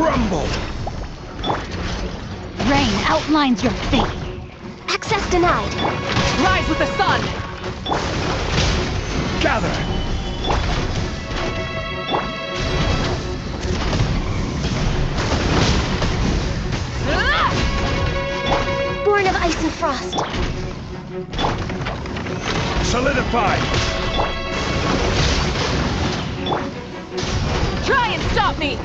crumble! Rain outlines your fate. Access denied. Rise with the sun! Gather! Born of ice and frost. Solidify! Try and stop me!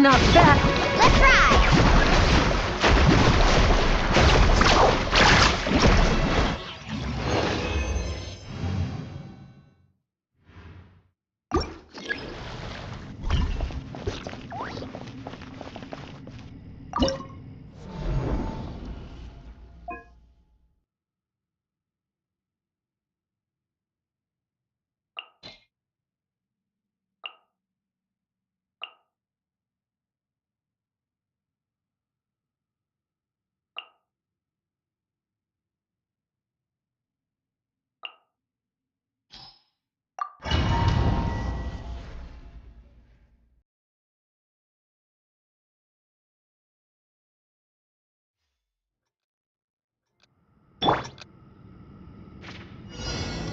Not that. Let's ride!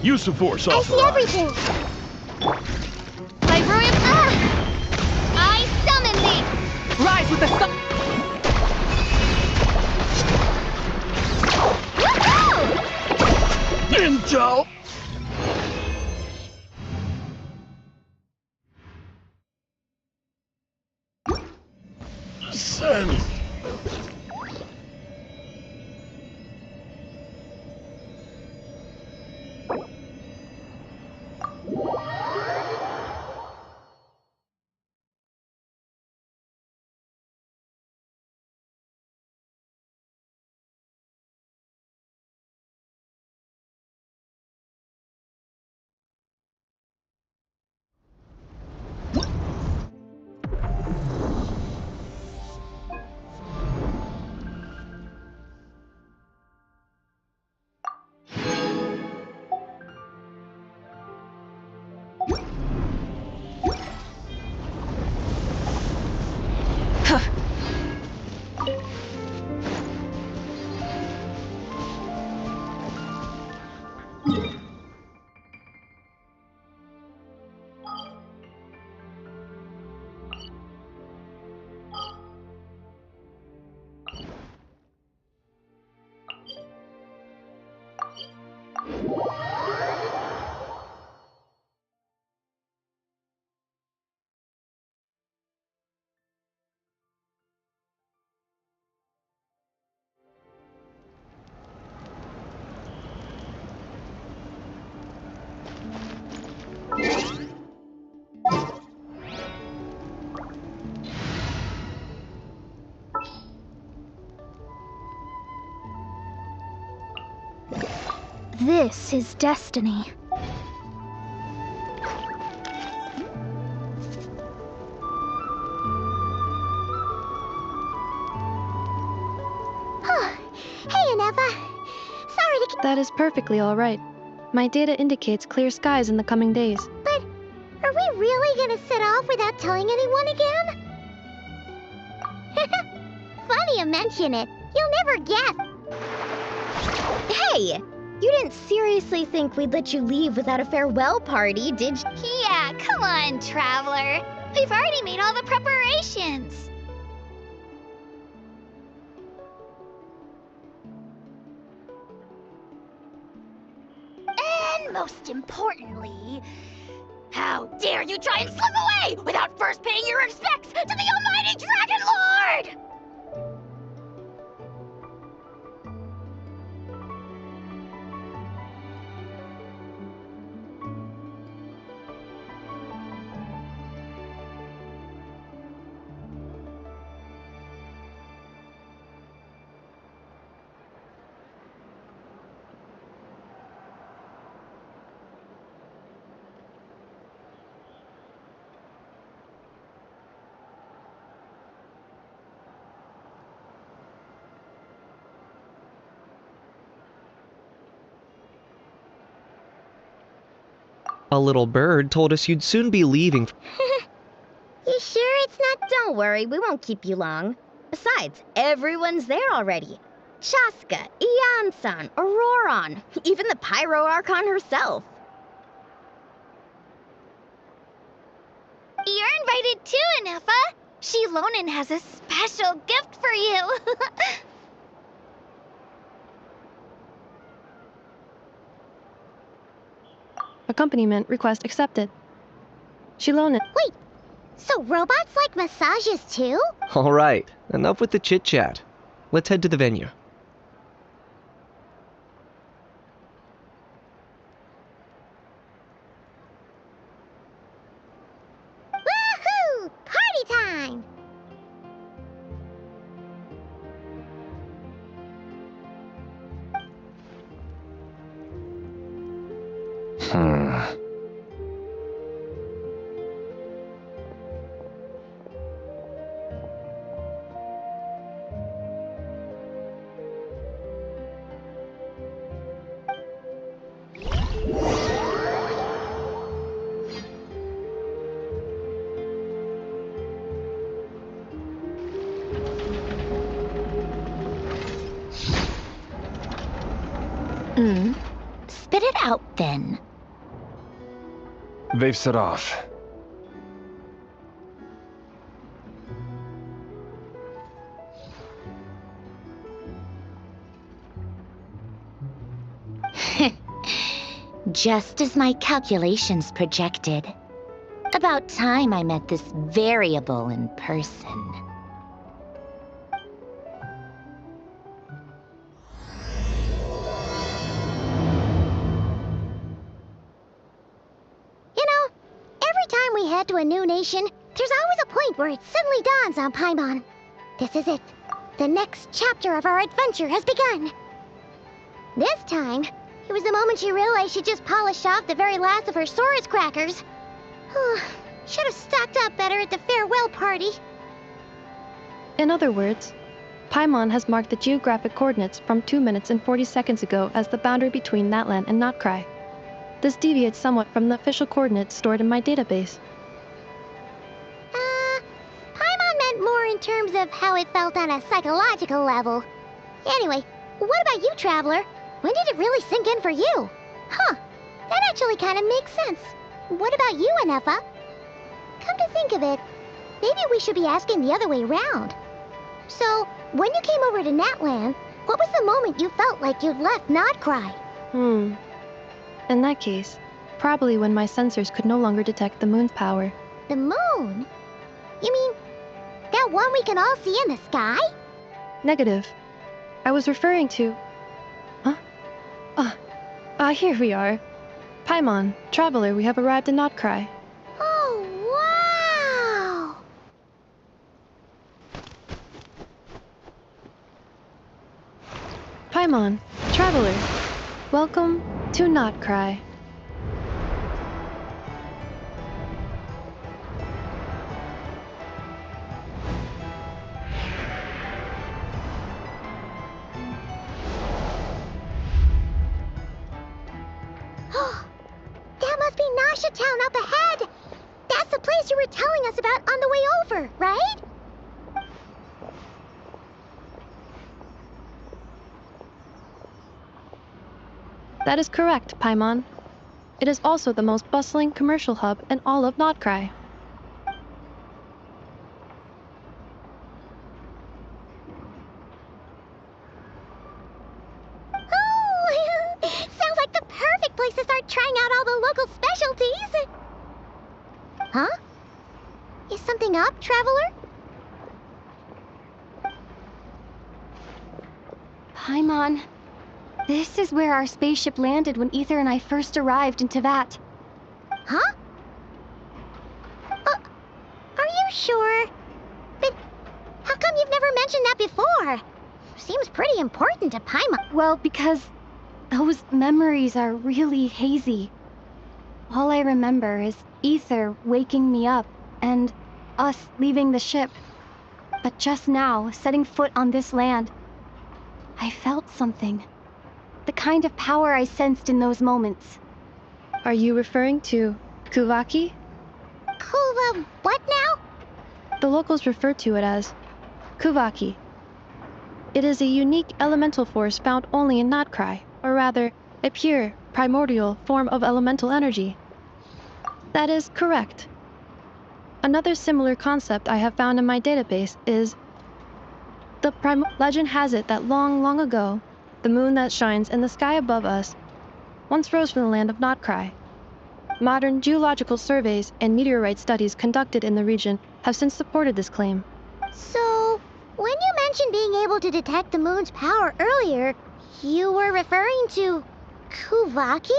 Use of force I authorized. see everything! Vibroium... Ah! I summon thee! Rise with the sun! Woohoo! Intel! Send! This is destiny. Hey, Aneva. Sorry to... That is perfectly all right. My data indicates clear skies in the coming days. But are we really gonna set off without telling anyone again? you mention it, you'll never guess. Hey! You didn't seriously think we'd let you leave without a farewell party, did you? Yeah, come on, Traveler. We've already made all the preparations. And most importantly, how dare you try and slip away without first paying your respects to the almighty Dragon Lord! A little bird told us you'd soon be leaving. You sure it's not? Don't worry, we won't keep you long. Besides, everyone's there already. Chaska, Ian-san, Auroron, even the Pyro Archon herself. You're invited too, Anefa. Shilonin has a special gift for you. Accompaniment request accepted. Shilonin. Wait, so robots like massages too? All right, enough with the chit-chat. Let's head to the venue. Woohoo! Party time! Spit it out then. They've set off. Just as my calculations projected. About time I met this variable in person. You know, every time we head to a new nation, there's always a point where it suddenly dawns on Paimon. This is it. The next chapter of our adventure has begun. This time, it was the moment she realized she just polished off the very last of her Saurus crackers. Should have stocked up better at the farewell party. In other words, Paimon has marked the geographic coordinates from 2 minutes and 40 seconds ago as the boundary between Natlan and Nod Krai. This deviates somewhat from the official coordinates stored in my database. Paimon meant more in terms of how it felt on a psychological level. Anyway, what about you, Traveler? When did it really sink in for you? Huh, that actually kind of makes sense. What about you, Anefa? Come to think of it, maybe we should be asking the other way round. So, when you came over to Natlan, what was the moment you felt like you'd left Nod Krai? In that case, probably when my sensors could no longer detect the moon's power. The moon? You mean, that one we can all see in the sky? Negative. I was referring to... Here we are. Paimon, Traveler, we have arrived in Nod Krai. Oh, wow! Paimon, Traveler, welcome to Nod Krai. That must be Nasha Town up ahead! That's the place you were telling us about on the way over, right? That is correct, Paimon. It is also the most bustling commercial hub in all of Nod Krai. Oh, sounds like the perfect place to start trying out all the local specialties. Huh? Is something up, Traveler? Paimon, this is where our spaceship landed when Ether and I first arrived in Teyvat. Huh? Are you sure? But how come you've never mentioned that before? Seems pretty important to Paimon. Well, because those memories are really hazy. All I remember is Ether waking me up and us leaving the ship. But just now, setting foot on this land, I felt something. The kind of power I sensed in those moments. Are you referring to Kuvaki? Kuva, what now? The locals refer to it as Kuvaki. It is a unique elemental force found only in Nod Krai, or rather, a pure, primordial form of elemental energy. That is correct. Another similar concept I have found in my database is the legend has it that long, long ago, the moon that shines in the sky above us once rose from the land of Nod Krai. Modern geological surveys and meteorite studies conducted in the region have since supported this claim. So, when you mentioned being able to detect the moon's power earlier, you were referring to Kuvaki?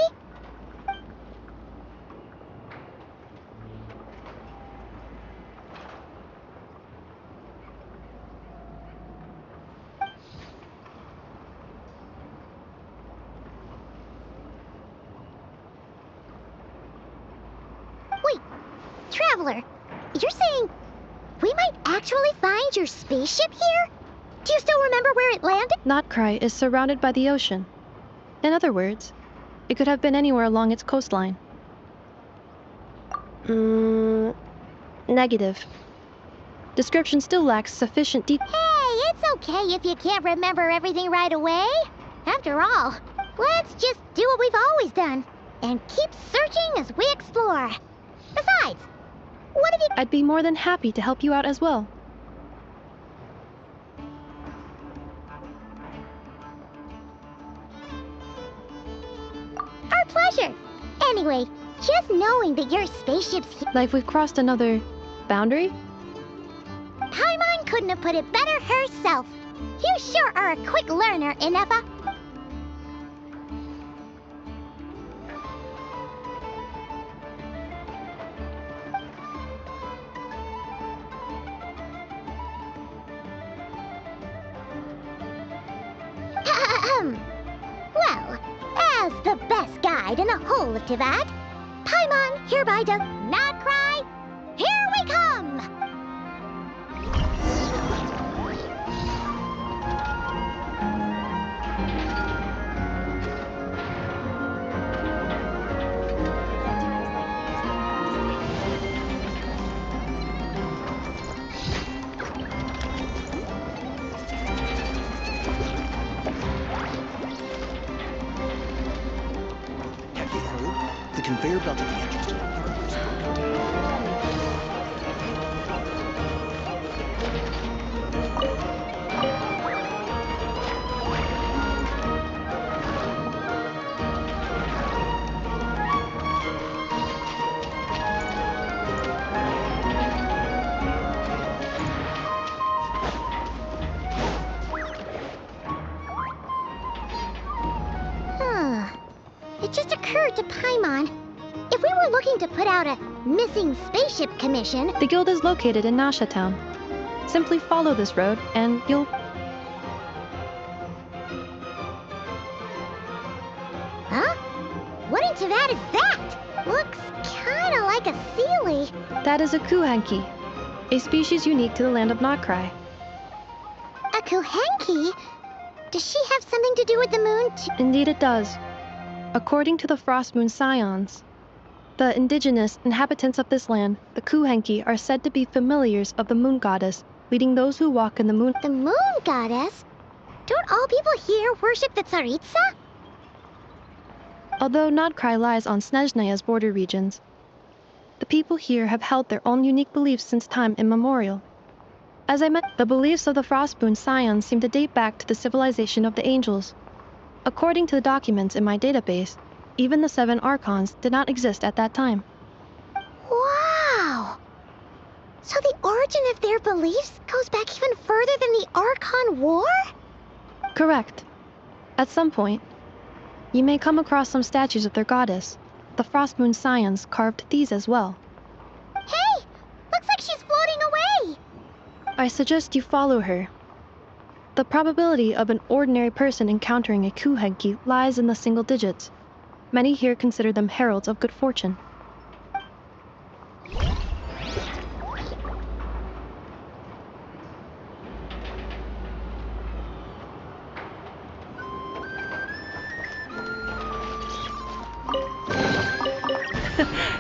Wait, Traveler, you're saying we might actually find your spaceship here? Do you still remember where it landed? Nod Krai is surrounded by the ocean. In other words, it could have been anywhere along its coastline. Negative. Description still lacks sufficient detail. Hey, it's okay if you can't remember everything right away. After all, let's just do what we've always done and keep searching as we explore. Besides, what if you... I'd be more than happy to help you out as well. Our pleasure. Anyway, just knowing that your spaceship's here... Like we've crossed another boundary? Paimon couldn't have put it better herself. You sure are a quick learner, Inepa. Well, as the best guide in the whole of Teyvat, Paimon hereby does Nod Krai, here we come! Have you heard? The conveyor belt at the entrance to the park is broken down. It just occurred to Paimon, if we were looking to put out a missing spaceship commission... The guild is located in Nasha Town. Simply follow this road and you'll... Huh? What in Teyvat is that? Looks kinda like a Sealy. That is a Kuhanki, a species unique to the land of Nod Krai. A Kuhenki? Does she have something to do with the moon too? Indeed it does. According to the Frost Moon Scions, the indigenous inhabitants of this land, the Kuhenki, are said to be familiars of the moon goddess, leading those who walk in the moon. The moon goddess? Don't all people here worship the Tsaritsa? Although Nod Krai lies on Snezhnaya's border regions, the people here have held their own unique beliefs since time immemorial. As I mentioned, the beliefs of the Frostmoon Scions seem to date back to the civilization of the angels. According to the documents in my database, even the 7 Archons did not exist at that time. Wow! So the origin of their beliefs goes back even further than the Archon War? Correct. At some point, you may come across some statues of their goddess. The Frostmoon Scions carved these as well. Hey! Looks like she's floating away! I suggest you follow her. The probability of an ordinary person encountering a Kuhenki lies in the single digits. Many here consider them heralds of good fortune.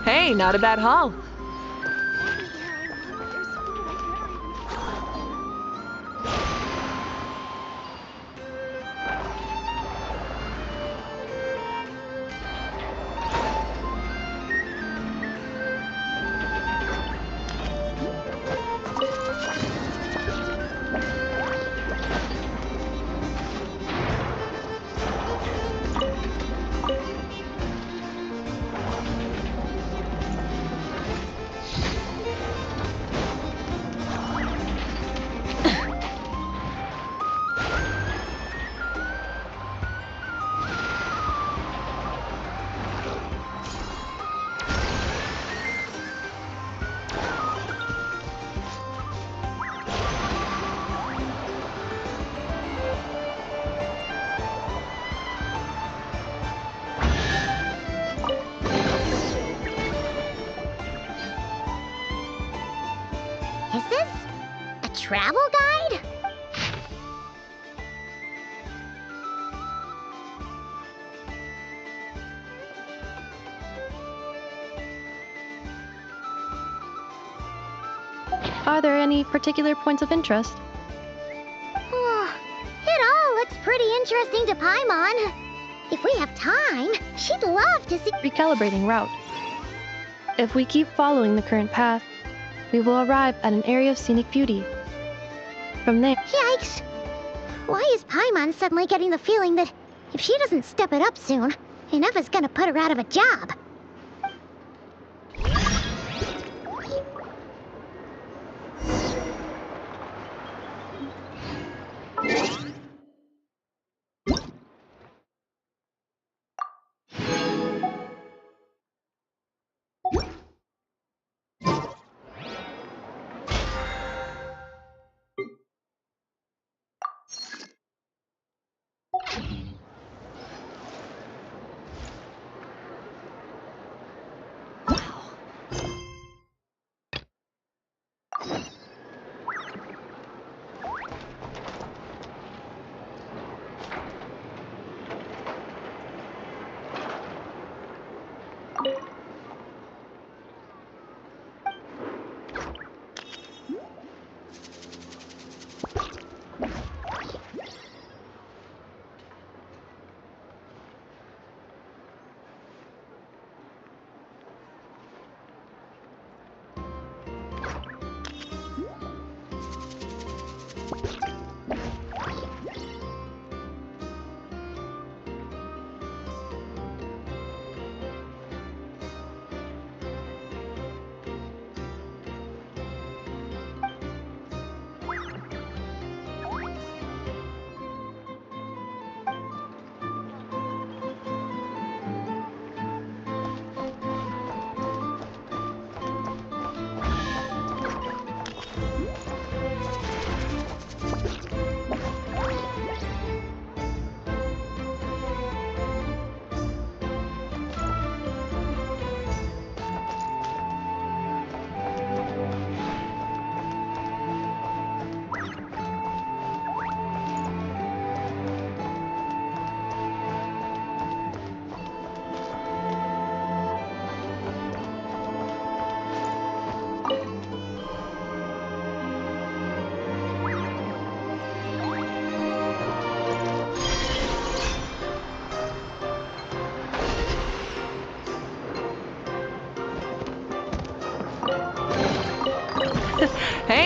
Hey, not a bad haul. Is this a travel guide? Are there any particular points of interest? It all looks pretty interesting to Paimon. If we have time, she'd love to see. Recalibrating route. If we keep following the current path, we will arrive at an area of scenic beauty. From there, Yikes! Why is Paimon suddenly getting the feeling that if she doesn't step it up soon, Ineva's gonna put her out of a job?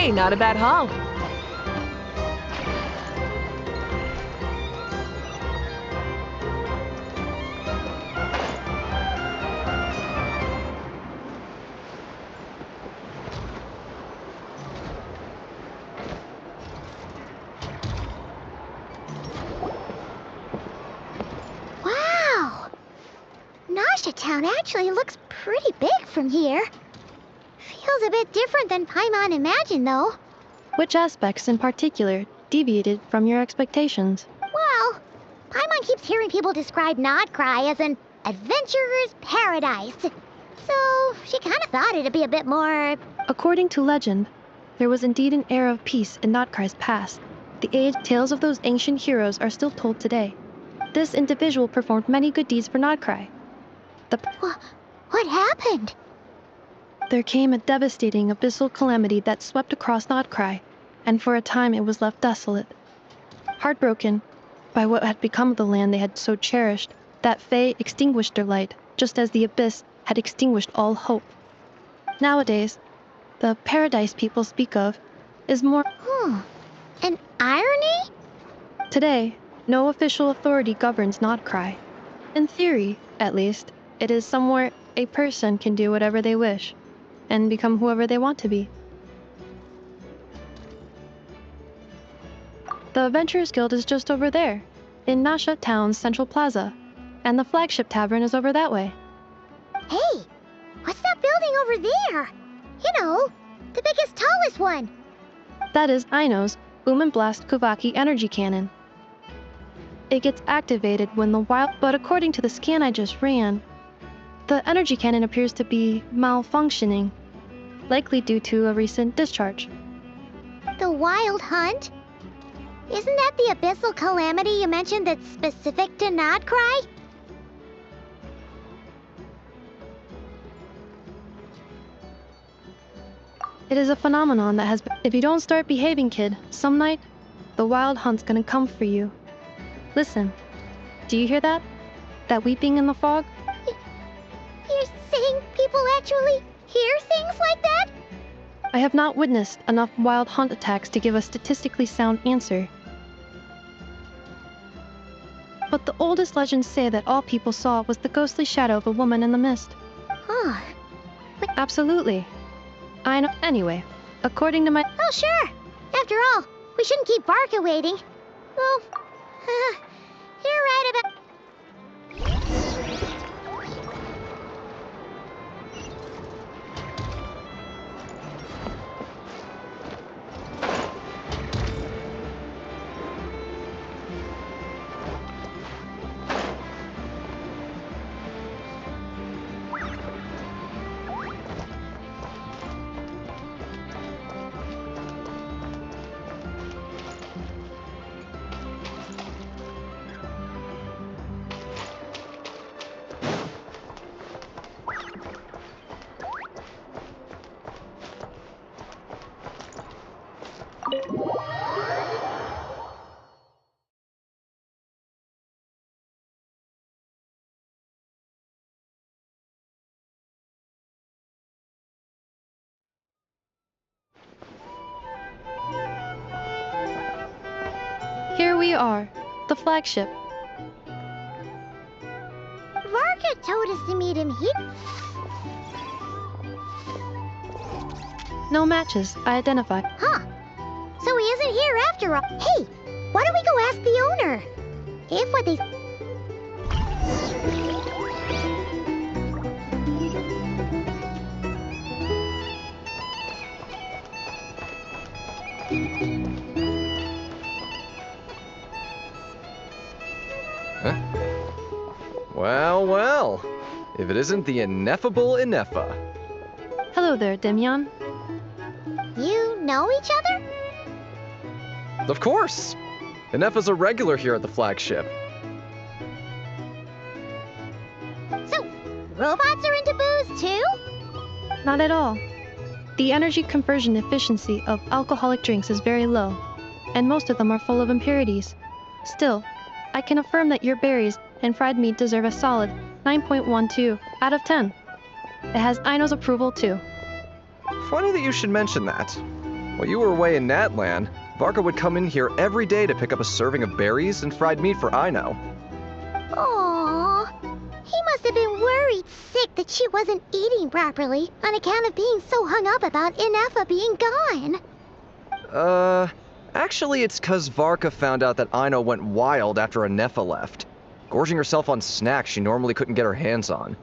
Hey, not a bad haul. Wow! Nasha Town actually looks pretty big from here. Feels a bit different than Paimon imagined, though. Which aspects in particular deviated from your expectations? Well, Paimon keeps hearing people describe Nod Krai as an adventurer's paradise. So she kind of thought it'd be a bit more... According to legend, there was indeed an era of peace in Nod Krai's past. The aged tales of those ancient heroes are still told today. This individual performed many good deeds for Nod Krai. What happened? There came a devastating abyssal calamity that swept across Nod Krai, and for a time it was left desolate. Heartbroken by what had become of the land they had so cherished, that Fae extinguished their light, just as the abyss had extinguished all hope. Nowadays, the paradise people speak of is more... An irony? Today, no official authority governs Nod Krai. In theory, at least, it is somewhere a person can do whatever they wish, and become whoever they want to be. The Adventurers Guild is just over there, in Nasha Town's Central Plaza, and the flagship tavern is over that way. Hey, what's that building over there? You know, the biggest, tallest one. That is Aino's Boom and Blast Kuvaki energy cannon. It gets activated when the wild... But according to the scan I just ran, the energy cannon appears to be malfunctioning, likely due to a recent discharge. The Wild Hunt? Isn't that the abyssal calamity you mentioned that's specific to Nod Krai? It is a phenomenon that has been... If you don't start behaving, kid, some night, the Wild Hunt's gonna come for you. Listen, do you hear that? That weeping in the fog? You're saying people actually hear things like that? I have not witnessed enough Wild Hunt attacks to give a statistically sound answer. But the oldest legends say that all people saw was the ghostly shadow of a woman in the mist. Huh. Absolutely. I know. Anyway, according to my... Oh, sure. After all, we shouldn't keep Barca waiting. Well, you're right about... Here we are, the flagship. Varka told us to meet him here. No matches, I identified. Huh. So he isn't here after all. Hey, why don't we go ask the owner? If what they... Well, well. If it isn't the ineffable Ineffa. Hello there, Demyon. You know each other? Of course! Ineffa's a regular here at the flagship. So, robots are into booze too? Not at all. The energy conversion efficiency of alcoholic drinks is very low, and most of them are full of impurities. Still, I can affirm that your berries and fried meat deserve a solid 9.12 out of 10. It has Aino's approval too. Funny that you should mention that. While you were away in Natlan, Varka would come in here every day to pick up a serving of berries and fried meat for Aino. Aww. He must have been worried sick that she wasn't eating properly on account of being so hung up about Inefa being gone. Actually it's 'cause Varka found out that Aino went wild after Inefa left, gorging herself on snacks she normally couldn't get her hands on.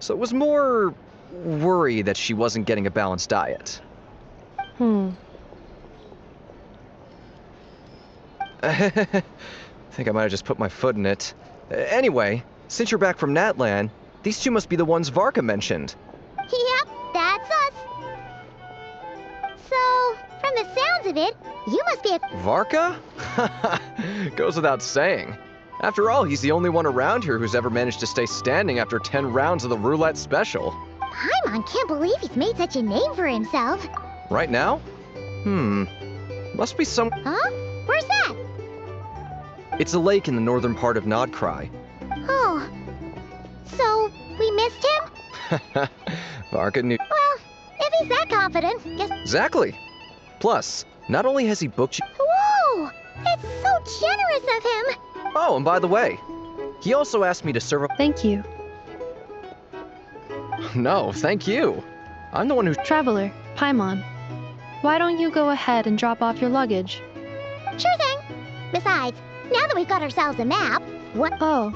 So it was more worry that she wasn't getting a balanced diet. I think I might have just put my foot in it. Anyway, since you're back from Natlan, these two must be the ones Varka mentioned. Yep, that's us. So, from the sounds of it, you must be a... Varka? Goes without saying. After all, he's the only one around here who's ever managed to stay standing after 10 rounds of the roulette special. Paimon can't believe he's made such a name for himself. Right now? Must be some... Huh? Where's that? It's a lake in the northern part of Nod Krai. Oh. So, we missed him? Varka knew... Well, if he's that confident, guess... Exactly. Plus, not only has he booked you... Whoa! That's so generous of him! Oh, and by the way, he also asked me to serve a... Thank you. No, thank you. I'm the one who... Traveler, Paimon, why don't you go ahead and drop off your luggage? Sure thing. Besides, now that we've got ourselves a map, what... Oh.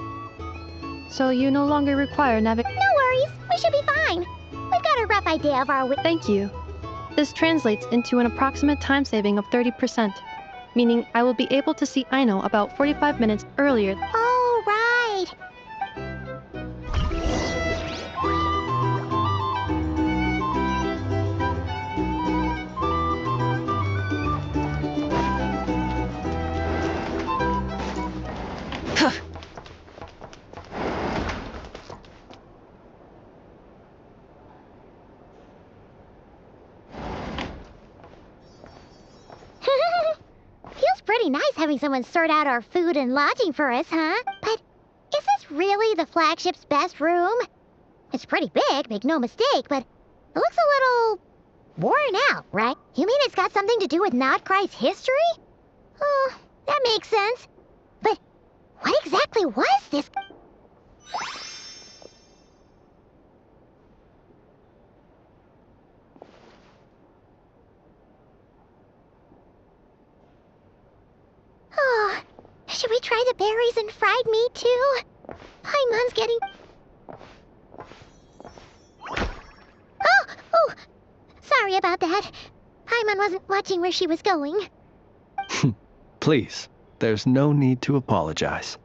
So you no longer require No worries, we should be fine. We've got a rough idea of our... Thank you. This translates into an approximate time saving of 30%, meaning I will be able to see Aino about 45 minutes earlier. Oh, right. Feels pretty nice having someone sort out our food and lodging for us, huh? But is this really the flagship's best room? It's pretty big, make no mistake, but it looks a little worn out, right? You mean it's got something to do with Nod Krai's history? Oh, that makes sense. But what exactly was this? Oh, should we try the berries and fried meat too? Paimon's getting... Oh! Sorry about that. Paimon wasn't watching where she was going. Please, there's no need to apologize.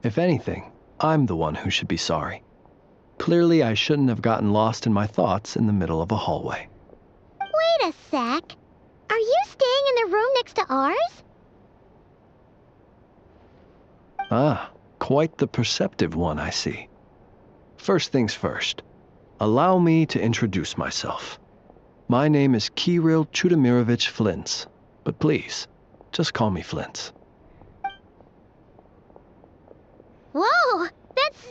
If anything, I'm the one who should be sorry. Clearly, I shouldn't have gotten lost in my thoughts in the middle of a hallway. Wait a sec. Are you staying in the room next to ours? Ah, quite the perceptive one, I see. First things first, allow me to introduce myself. My name is Kirill Chudamirovich Flintz, but please, just call me Flintz. Whoa, that's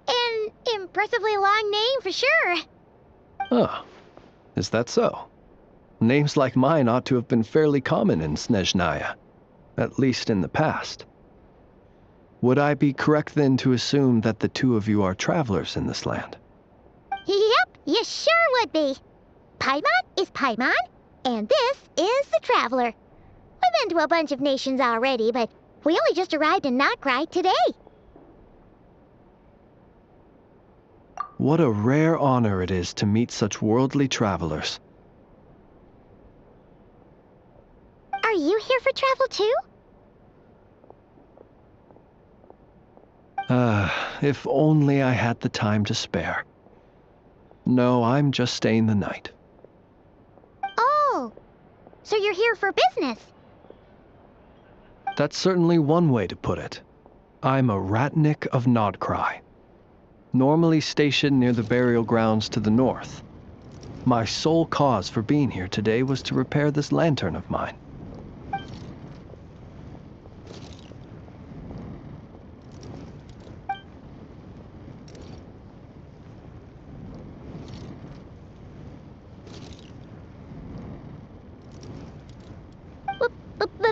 an impressively long name for sure. Oh, is that so? Names like mine ought to have been fairly common in Snezhnaya, at least in the past. Would I be correct then to assume that the two of you are travelers in this land? Yep, you sure would be. Paimon is Paimon, and this is the Traveler. We've been to a bunch of nations already, but we only just arrived in Nod Krai today. What a rare honor it is to meet such worldly travelers. Are you here for travel too? If only I had the time to spare. No, I'm just staying the night. Oh, so you're here for business? That's certainly one way to put it. I'm a ratnik of Nod Krai, normally stationed near the burial grounds to the north. My sole cause for being here today was to repair this lantern of mine.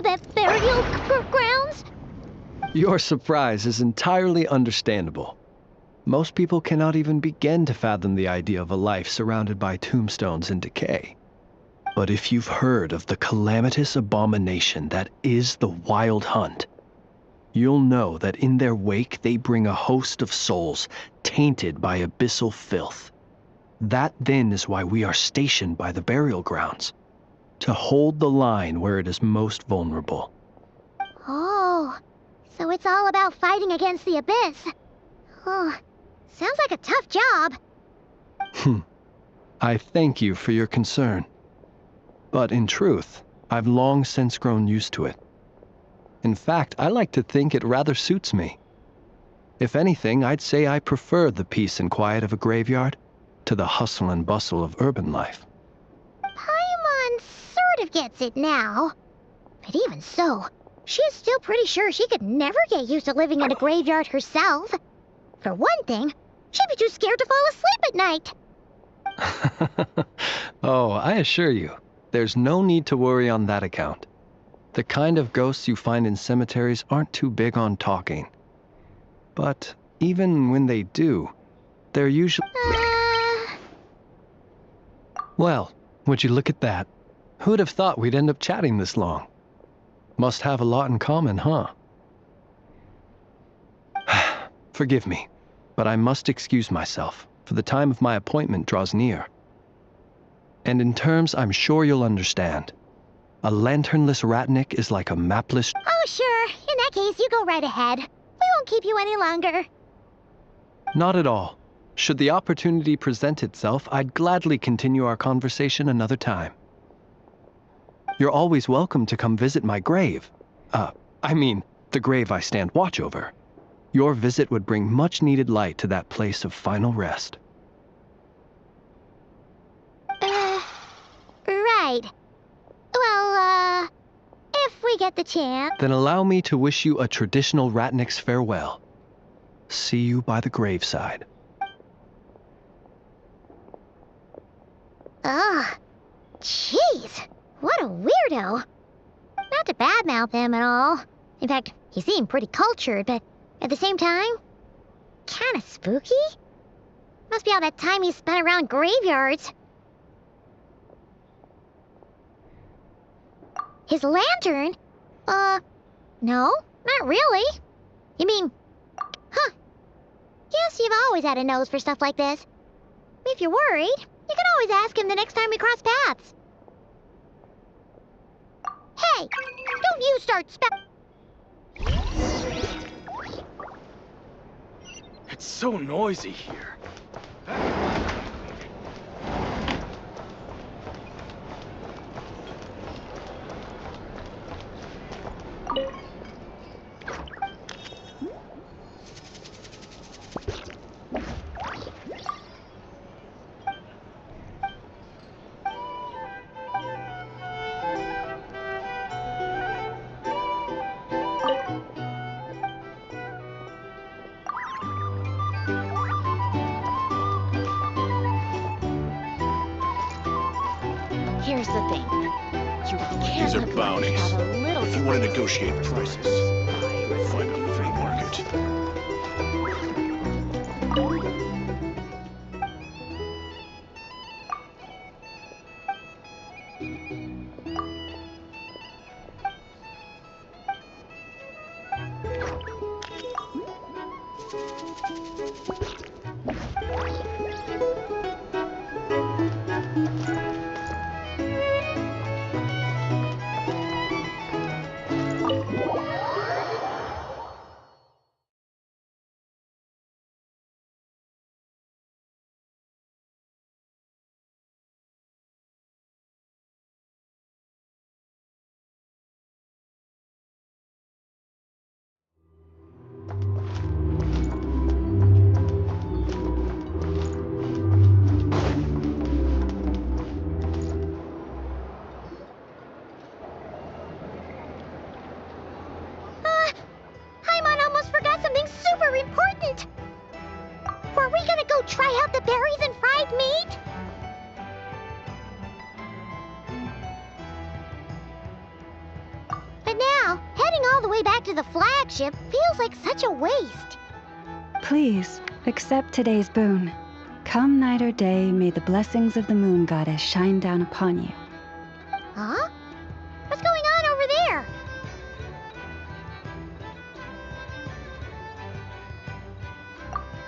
the burial grounds? Your surprise is entirely understandable. Most people cannot even begin to fathom the idea of a life surrounded by tombstones and decay. But if you've heard of the calamitous abomination that is the Wild Hunt, you'll know that in their wake they bring a host of souls tainted by abyssal filth. That then is why we are stationed by the burial grounds, to hold the line where it is most vulnerable. Oh, so it's all about fighting against the abyss. Oh, sounds like a tough job. I thank you for your concern. But in truth, I've long since grown used to it. In fact, I like to think it rather suits me. If anything, I'd say I prefer the peace and quiet of a graveyard to the hustle and bustle of urban life. Paimon sort of gets it now. But even so, she's still pretty sure she could never get used to living in a graveyard herself. For one thing, she'd be too scared to fall asleep at night. Oh, I assure you, there's no need to worry on that account. The kind of ghosts you find in cemeteries aren't too big on talking. But even when they do, they're usually... Well, would you look at that? Who'd have thought we'd end up chatting this long? Must have a lot in common, huh? Forgive me, but I must excuse myself, for the time of my appointment draws near. And in terms I'm sure you'll understand, a lanternless ratnik is like a mapless... Oh, sure. In that case, you go right ahead. We won't keep you any longer. Not at all. Should the opportunity present itself, I'd gladly continue our conversation another time. You're always welcome to come visit my grave. I mean, the grave I stand watch over. Your visit would bring much-needed light to that place of final rest. Right. Well, if we get the chance... Then allow me to wish you a traditional ratnik's farewell. See you by the graveside. Ugh. Jeez. What a weirdo. Not to badmouth him at all. In fact, he seemed pretty cultured, but at the same time, kinda spooky? Must be all that time he spent around graveyards. His lantern? No, not really. You mean... Huh. Guess you've always had a nose for stuff like this. If you're worried, you can always ask him the next time we cross paths. Hey! Don't you start It's so noisy here. Here's the thing. You can't These are let bounties. Have a little If you want to negotiate prices, you'll find them on the free market. Paimon almost forgot something super important! Were we gonna go try out the berries and fried meat? But all the way back to the flagship feels like such a waste. Please, accept today's boon. Come night or day, may the blessings of the moon goddess shine down upon you. Huh? What's going on over there?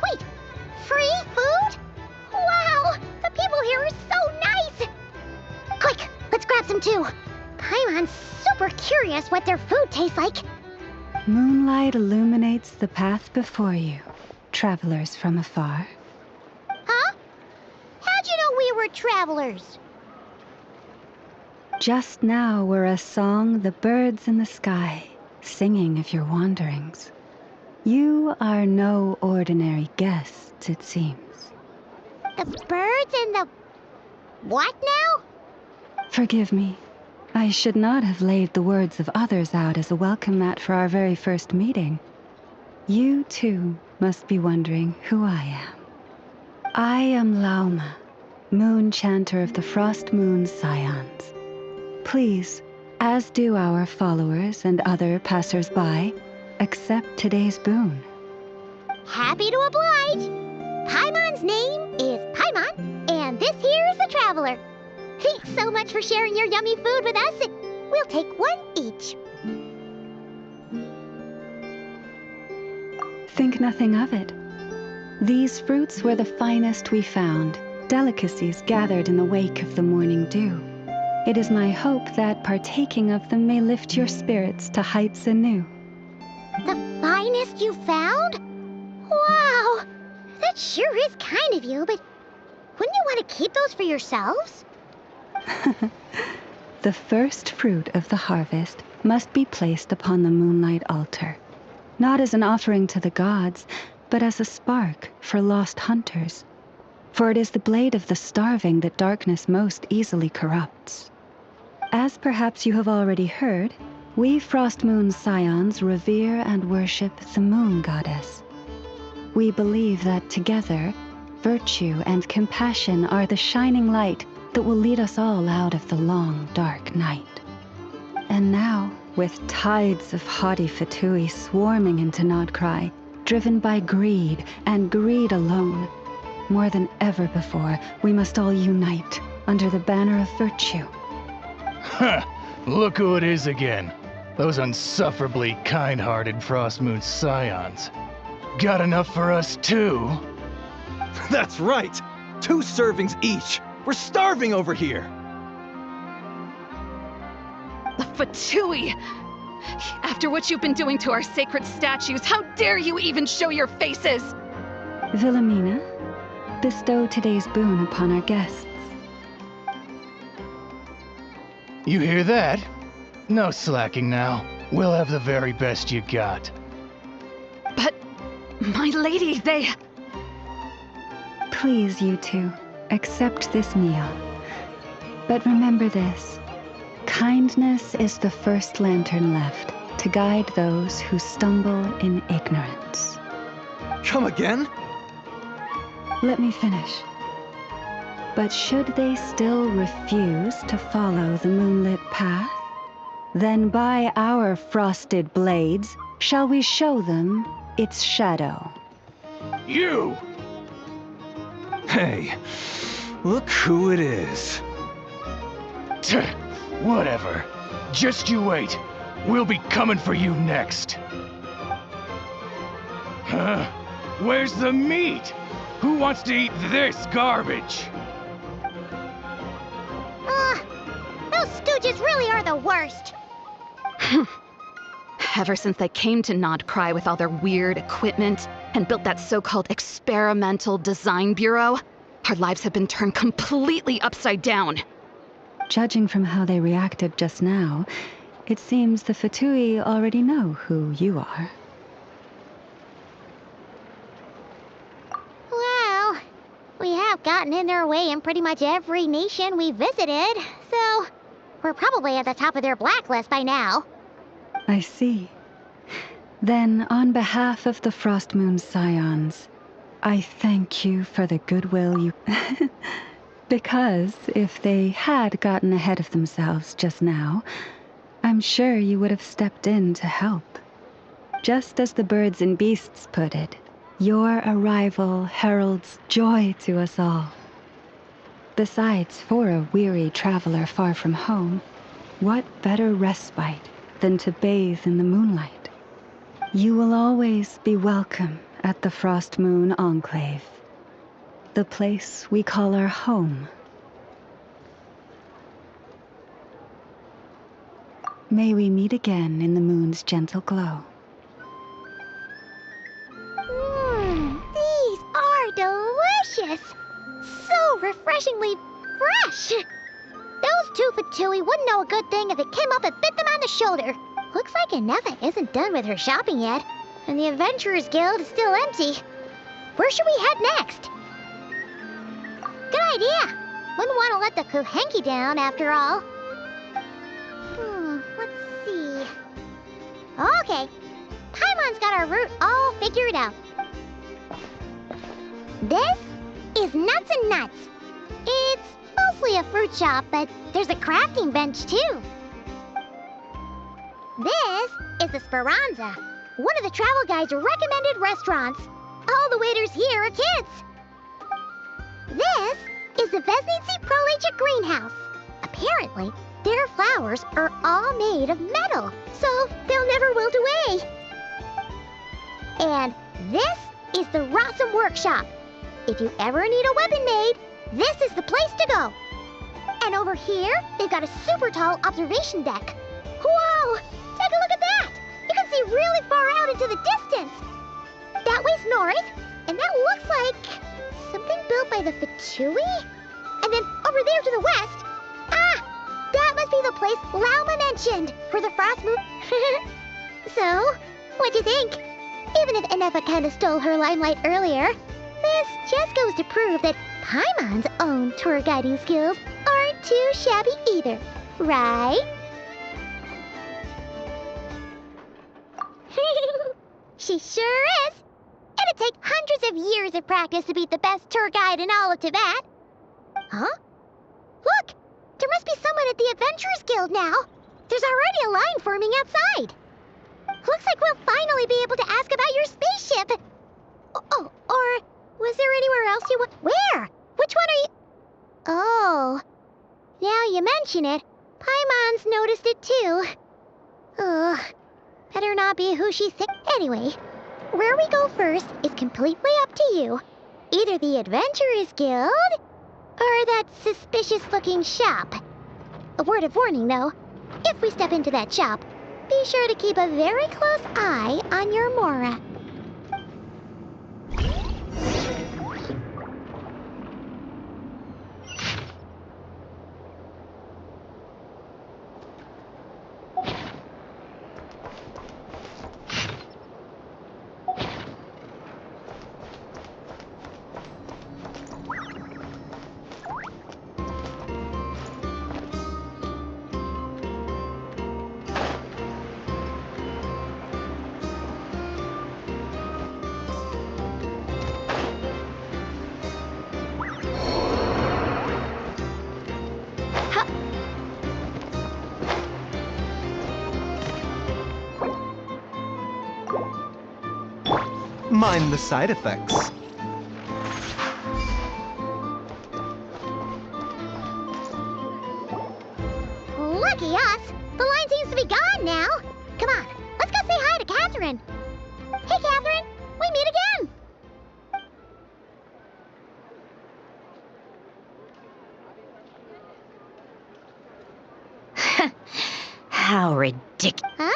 Wait, free food? Wow, the people here are so nice! Quick, let's grab some too. Paimon's super curious what their food tastes like. Moonlight illuminates the path before you, travelers from afar. Huh? How'd you know we were travelers? Just now were a song the birds in the sky, singing of your wanderings. You are no ordinary guests, it seems. The birds and the... what now? Forgive me. I should not have laid the words of others out as a welcome mat for our very first meeting. You, too, must be wondering who I am. I am Lauma, moon chanter of the Frost Moon Scions. Please, as do our followers and other passers-by, accept today's boon. Happy to oblige. Paimon's name is Paimon, and this here is the traveler. Thanks so much for sharing your yummy food with us. We'll take one each. Think nothing of it. These fruits were the finest we found, delicacies gathered in the wake of the morning dew. It is my hope that partaking of them may lift your spirits to heights anew. The finest you found? Wow, that sure is kind of you, but wouldn't you want to keep those for yourselves? The first fruit of the harvest must be placed upon the moonlight altar, not as an offering to the gods, but as a spark for lost hunters. For it is the blade of the starving that darkness most easily corrupts. As perhaps you have already heard, we Frost Moon Scions revere and worship the moon goddess. We believe that together, virtue and compassion are the shining light that will lead us all out of the long, dark night. And now, with tides of haughty Fatui swarming into Nod Krai, driven by greed and greed alone, more than ever before, we must all unite under the banner of virtue. Huh, look who it is again. Those unsufferably kind-hearted Frost Moon Scions. Got enough for us too? That's right! 2 servings each! We're starving over here! The Fatui! After what you've been doing to our sacred statues, how dare you even show your faces? Wilhelmina, bestow today's boon upon our guests. You hear that? No slacking now. We'll have the very best you got. But, my lady, they... Please, you two, accept this meal. But remember this. Kindness is the first lantern left to guide those who stumble in ignorance. Come again? Let me finish. But should they still refuse to follow the moonlit path, then by our frosted blades shall we show them its shadow. You! Hey, look who it is. Whatever. Just you wait. We'll be coming for you next. Huh? Where's the meat? Who wants to eat this garbage? Those stooges really are the worst. Ever since they came to Nod Krai with all their weird equipment and built that so-called experimental design bureau, our lives have been turned completely upside down. Judging from how they reacted just now, it seems the Fatui already know who you are. Well, we have gotten in their way in pretty much every nation we visited, so we're probably at the top of their blacklist by now. I see. Then, on behalf of the Frost Moon Scions, I thank you for the goodwill you... Because if they had gotten ahead of themselves just now, I'm sure you would have stepped in to help. Just as the birds and beasts put it, your arrival heralds joy to us all. Besides, for a weary traveler far from home, what better respite than to bathe in the moonlight? You will always be welcome at the Frost Moon Enclave, the place we call our home. May we meet again in the moon's gentle glow. These are delicious! So refreshingly fresh! Those two Fatui wouldn't know a good thing if it came up and bit them on the shoulder. Looks like Anefa isn't done with her shopping yet, and the Adventurers Guild is still empty. Where should we head next? Good idea! Wouldn't want to let the Kuhenki down, after all. Let's see... Okay, Paimon's got our route all figured out. This is Nuts and Nuts. It's mostly a fruit shop, but there's a crafting bench, too. This is the Speranza, one of the travel guide's recommended restaurants. All the waiters here are kids. This is the Vesnitsi Prolegic Greenhouse. Apparently, their flowers are all made of metal, so they'll never wilt away. And this is the Rossum Workshop. If you ever need a weapon made, this is the place to go. And over here, they've got a super tall observation deck. Whoa! Take a look at that! You can see really far out into the distance. That way's north, and that looks like something built by the Fatui? And then over there to the west, that must be the place Lauma mentioned for the Frost Moon. So, what'd you think? Even if Anefa kind of stole her limelight earlier, this just goes to prove that Paimon's own tour guiding skills aren't too shabby either, right? She sure is. It'd take hundreds of years of practice to beat the best tour guide in all of Tibet. Huh? Look! There must be someone at the Adventurers Guild now. There's already a line forming outside. Looks like we'll finally be able to ask about your spaceship. Oh, or was there anywhere else you went? Where? Which one are you? Oh, now you mention it, Paimon's noticed it too. Ugh, better not be who she thinks. Anyway, where we go first is completely up to you. Either the Adventurers Guild, or that suspicious-looking shop. A word of warning, though. If we step into that shop, be sure to keep a very close eye on your Mora. Mind the side effects. Lucky us! The line seems to be gone now. Come on, let's go say hi to Catherine. Hey, Catherine, we meet again. How ridiculous. Huh?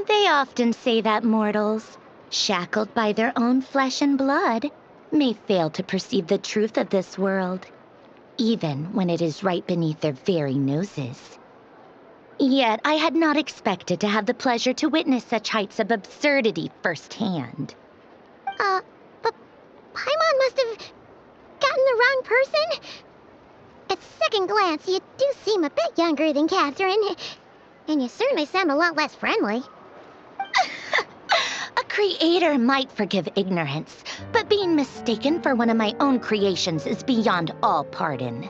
They often say that mortals, shackled by their own flesh and blood, may fail to perceive the truth of this world, even when it is right beneath their very noses. Yet I had not expected to have the pleasure to witness such heights of absurdity firsthand. But Paimon must have gotten the wrong person. At second glance, you do seem a bit younger than Catherine, and you certainly sound a lot less friendly. A creator might forgive ignorance, but being mistaken for one of my own creations is beyond all pardon.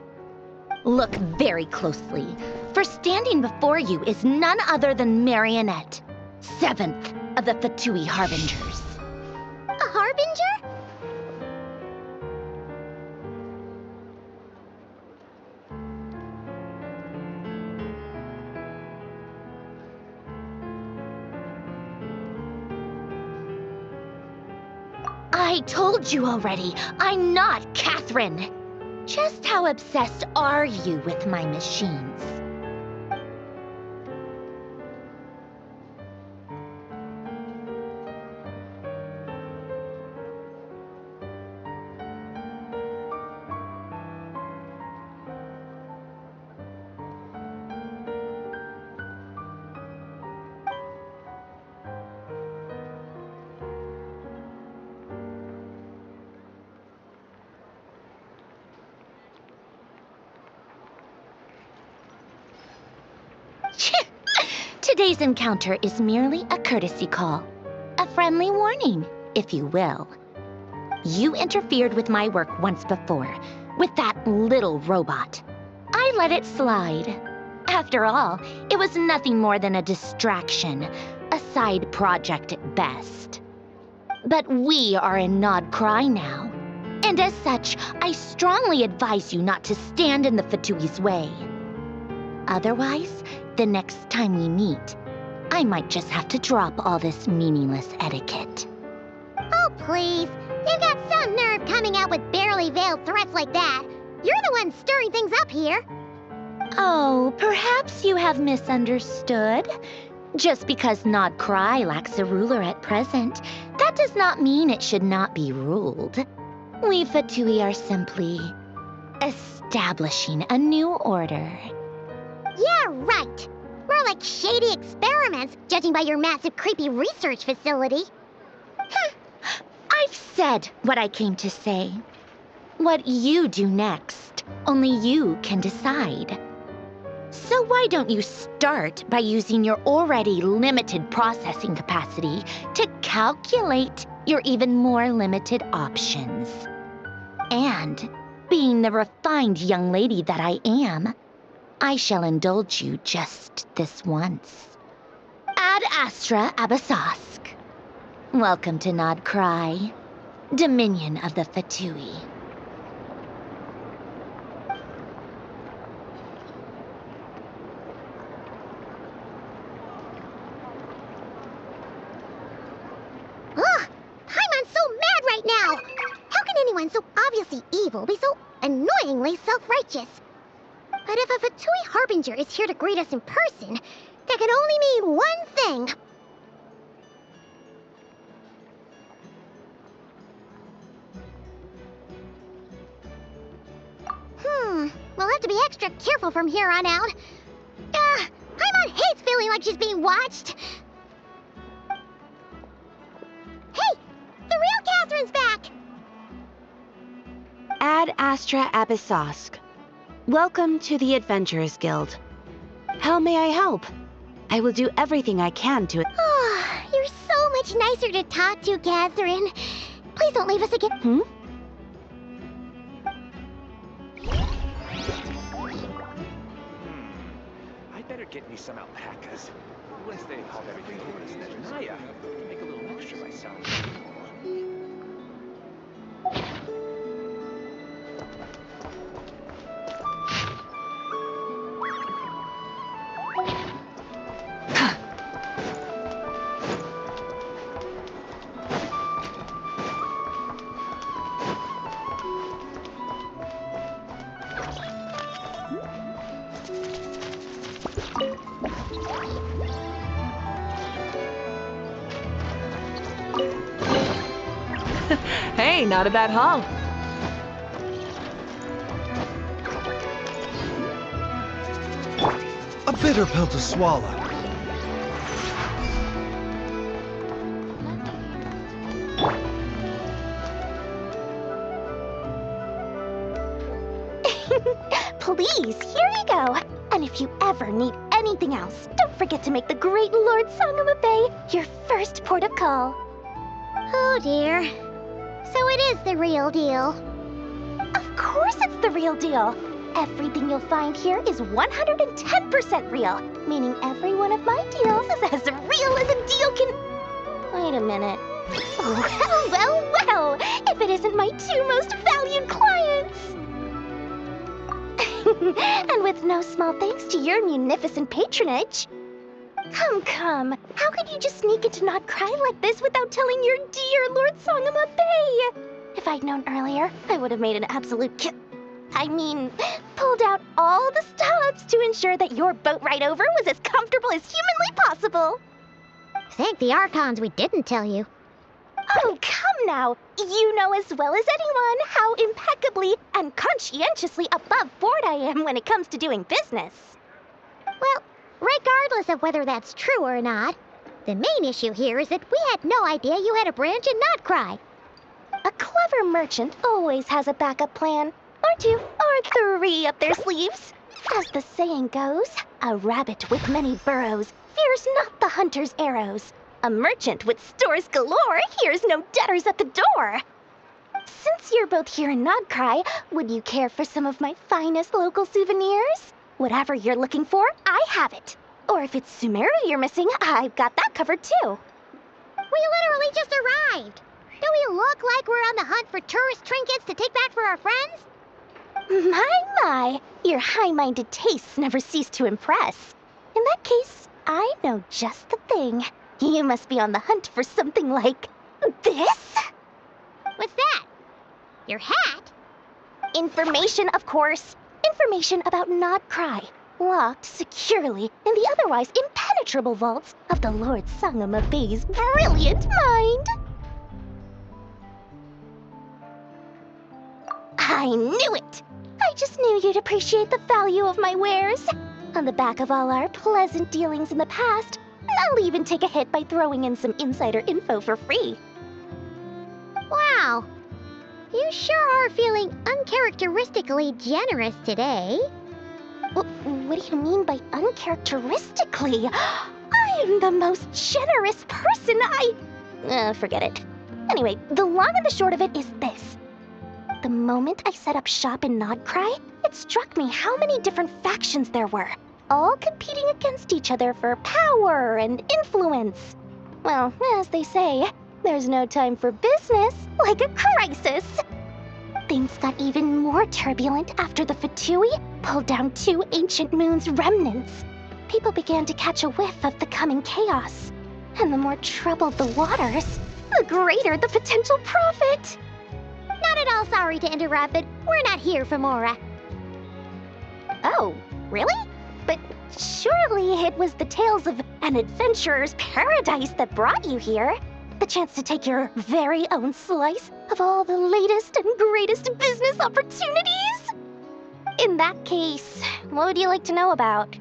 Look very closely, for For standing before you is none other than Marionette, 7th of the Fatui Harbingers. A harbinger? I told you already, I'm not Catherine. Just how obsessed are you with my machines? Today's encounter is merely a courtesy call. A friendly warning, if you will. You interfered with my work once before, with that little robot. I let it slide. After all, it was nothing more than a distraction, a side project at best. But we are in Nod Krai now, and as such, I strongly advise you not to stand in the Fatui's way. Otherwise, the next time we meet, I might just have to drop all this meaningless etiquette. Oh, please. You've got some nerve coming out with barely veiled threats like that. You're the one stirring things up here. Oh, perhaps you have misunderstood. Just because Nod Krai lacks a ruler at present, that does not mean it should not be ruled. We Fatui are simply establishing a new order. Yeah, right. More like shady experiments, judging by your massive creepy research facility. I've said what I came to say. What you do next, only you can decide. So why don't you start by using your already limited processing capacity to calculate your even more limited options? And, being the refined young lady that I am, I shall indulge you just this once. Ad Astra Abasask. Welcome to Nod Krai, Dominion of the Fatui. Ugh! Paimon's so mad right now! How can anyone so obviously evil be so annoyingly self-righteous? But if a Fatui Harbinger is here to greet us in person, that can only mean one thing. We'll have to be extra careful from here on out. Paimon hates feeling like she's being watched. Hey! The real Catherine's back! Ad Astra Abyssosque. Welcome to the Adventurers Guild. How may I help? I will do everything I can to... Oh, you're so much nicer to talk to, Catherine. Please don't leave us again. I better get me some alpacas. Once they haul everything over to Naya, make a little extra by selling. Hey, not a bad haul. A bitter pill to swallow. Please, here you go. And if you ever need anything else, don't forget to make the great Lord Song of the Bay your first port of call. Oh dear. So it is the real deal. Of course it's the real deal. Everything you'll find here is 110% real, meaning every one of my deals is as real as a deal can... Wait a minute. Well, if it isn't my two most valued clients! And with no small thanks to your munificent patronage. Come, how could you just sneak into Nod Krai like this without telling your dear Lord Sangama Bay? If I'd known earlier, I would have made an absolute pulled out all the stops to ensure that your boat ride over was as comfortable as humanly possible. Thank the Archons we didn't tell you. Oh, come now. You know as well as anyone how impeccably and conscientiously above board I am when it comes to doing business. Well, regardless of whether that's true or not, the main issue here is that we had no idea you had a branch in Nod Krai. A clever merchant always has a backup plan, or two, or three up their sleeves. As the saying goes, a rabbit with many burrows fears not the hunter's arrows. A merchant with stores galore hears no debtors at the door. Since you're both here in Nod Krai, would you care for some of my finest local souvenirs? Whatever you're looking for, I have it. Or if it's Sumeru you're missing, I've got that covered too. We literally just arrived. Do we look like we're on the hunt for tourist trinkets to take back for our friends? My, your high-minded tastes never cease to impress. In that case, I know just the thing. You must be on the hunt for something like this? What's that? Your hat? Information, of course. Information about Nod Krai, locked securely in the otherwise impenetrable vaults of the Lord Sangama Bay's brilliant mind. I knew it! I just knew you'd appreciate the value of my wares. On the back of all our pleasant dealings in the past, I'll even take a hit by throwing in some insider info for free. Wow. You sure are feeling uncharacteristically generous today. What do you mean by uncharacteristically? I am the most generous person forget it. Anyway, the long and the short of it is this. The moment I set up shop in Nod Krai, it struck me how many different factions there were, all competing against each other for power and influence. Well, as they say, there's no time for business like a crisis. Things got even more turbulent after the Fatui pulled down 2 ancient moon's remnants. People began to catch a whiff of the coming chaos. And the more troubled the waters, the greater the potential profit. Not at all sorry to interrupt, but we're not here for Mora. Oh, really? But surely it was the tales of an adventurer's paradise that brought you here. The chance to take your very own slice of all the latest and greatest business opportunities? In that case, what would you like to know about?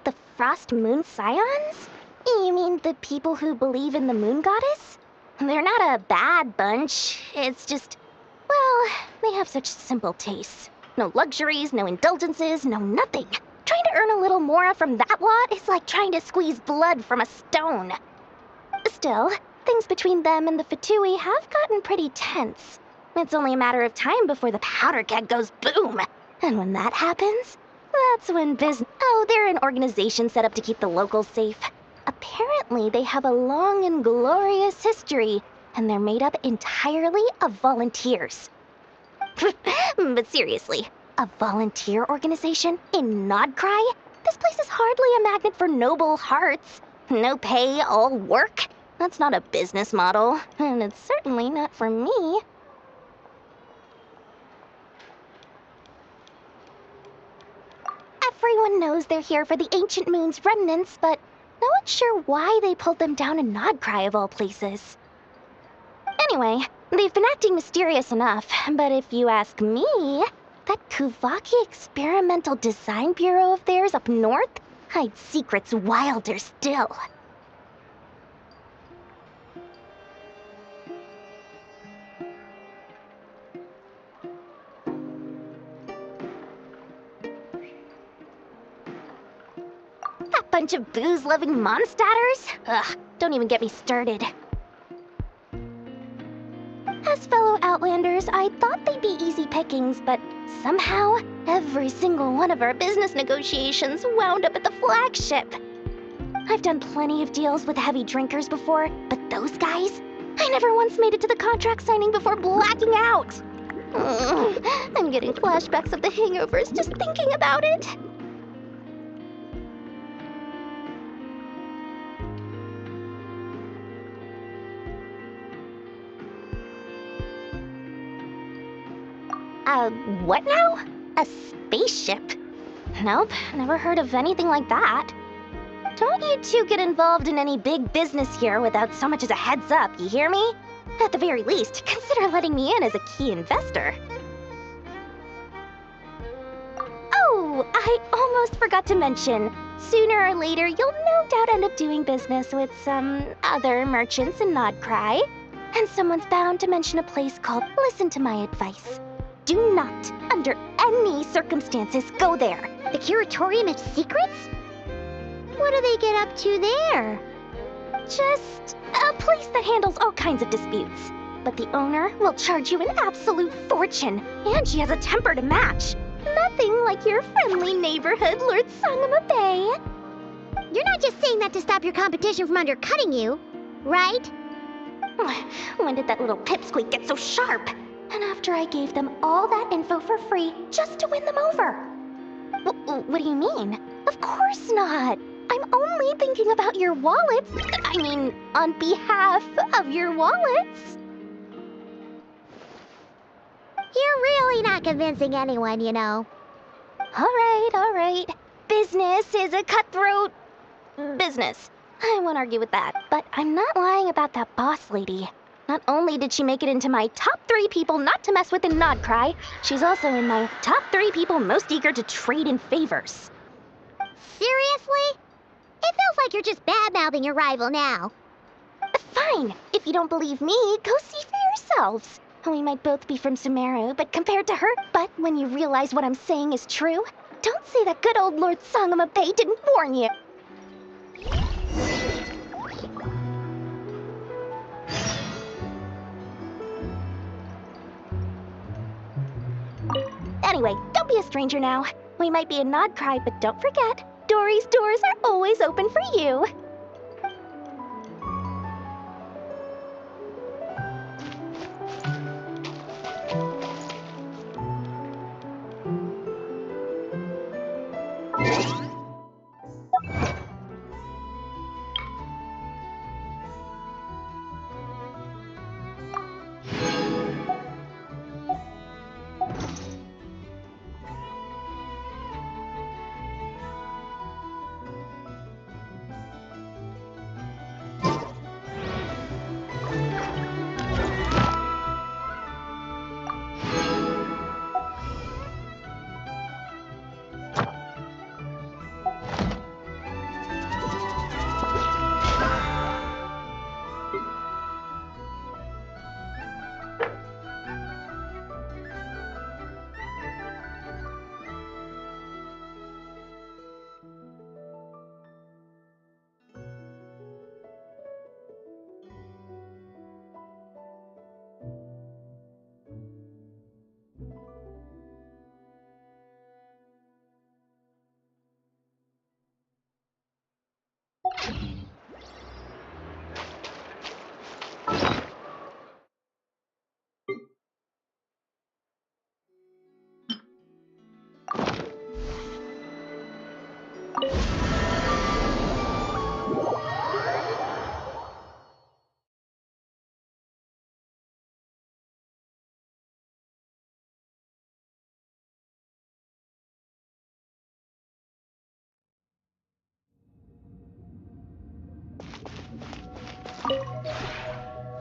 The Frost Moon Scions? You mean the people who believe in the Moon Goddess? They're not a bad bunch. It's just, well, they have such simple tastes. No luxuries, no indulgences, no nothing. Trying to earn a little more from that lot is like trying to squeeze blood from a stone. Still, things between them and the Fatui have gotten pretty tense. It's only a matter of time before the powder keg goes boom. And when that happens, that's when they're an organization set up to keep the locals safe. Apparently, they have a long and glorious history, and they're made up entirely of volunteers. But seriously, a volunteer organization in Nod Krai? This place is hardly a magnet for noble hearts. No pay, all work. That's not a business model, and it's certainly not for me. Everyone knows they're here for the Ancient Moon's remnants, but no one's sure why they pulled them down in Nod Krai of all places. Anyway, they've been acting mysterious enough, but if you ask me, that Kuvaki Experimental Design Bureau of theirs up north hides secrets wilder still. That bunch of booze-loving monstaters? Ugh, don't even get me started. As fellow Outlanders, I thought they'd be easy pickings, but somehow, every single one of our business negotiations wound up at the flagship. I've done plenty of deals with heavy drinkers before, but those guys? I never once made it to the contract signing before blacking out. I'm getting flashbacks of the hangovers just thinking about it. What now? A spaceship? Nope, never heard of anything like that. Don't you two get involved in any big business here without so much as a heads up, you hear me? At the very least, consider letting me in as a key investor. Oh, I almost forgot to mention. Sooner or later, you'll no doubt end up doing business with some other merchants in Nod Krai. And someone's bound to mention a place called Listen to My Advice. Do not, under any circumstances, go there. The Curatorium of Secrets? What do they get up to there? Just a place that handles all kinds of disputes. But the owner will charge you an absolute fortune, and she has a temper to match. Nothing like your friendly neighborhood, Lord Sangama Bay. You're not just saying that to stop your competition from undercutting you, right? When did that little pipsqueak get so sharp? And after I gave them all that info for free just to win them over. What do you mean? Of course not. I'm only thinking about your wallets. I mean, on behalf of your wallets. You're really not convincing anyone, you know. All right. Business is a cutthroat business. I won't argue with that. But I'm not lying about that boss lady. Not only did she make it into my top 3 people not to mess with in Nod Krai, she's also in my top 3 people most eager to trade in favors. Seriously? It feels like you're just bad-mouthing your rival now. Fine. If you don't believe me, go see for yourselves. We might both be from Sumeru, but compared to her, but when you realize what I'm saying is true, don't say that good old Lord Sangama Bay didn't warn you. Anyway, don't be a stranger now. We might be in Nod Krai, but don't forget, Dory's doors are always open for you.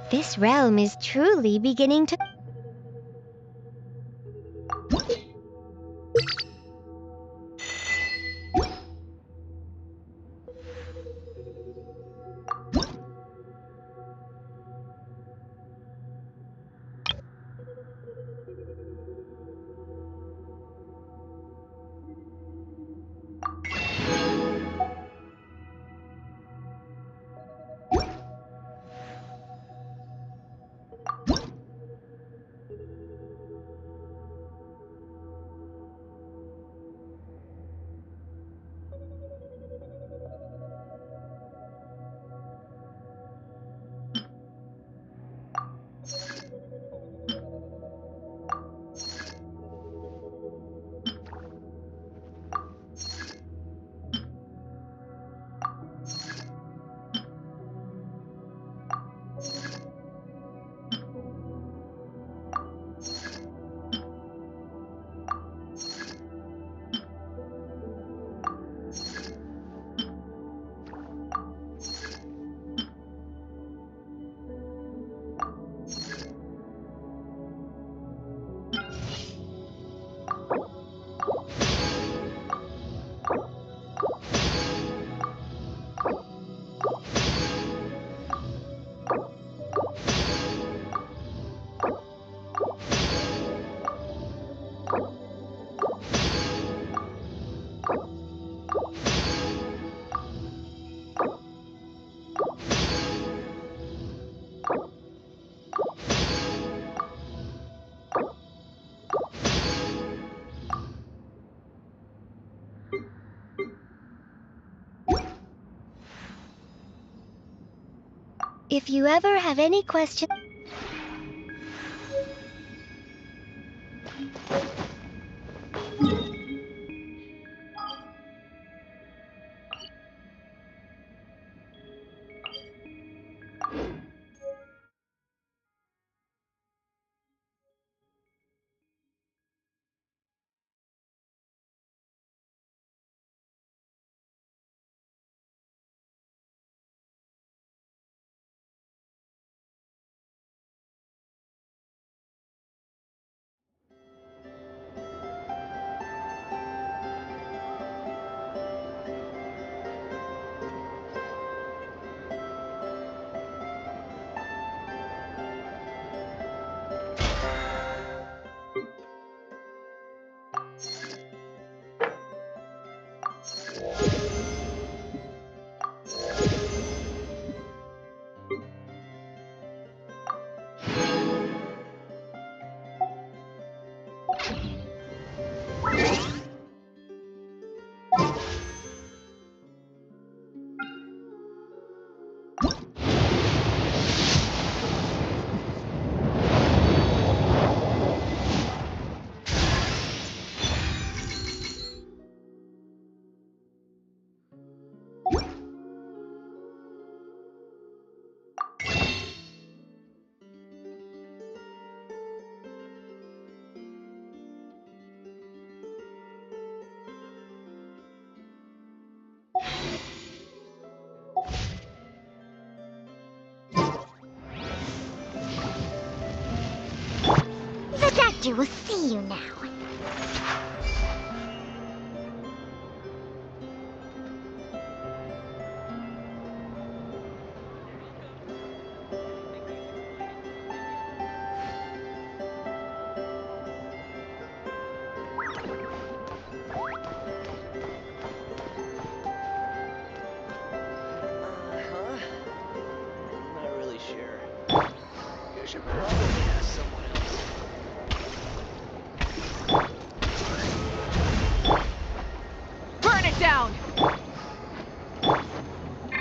This realm is truly beginning to... If you ever have any questions... The doctor will see you now. I'm not really sure. You should probably ask someone else. Burn it down!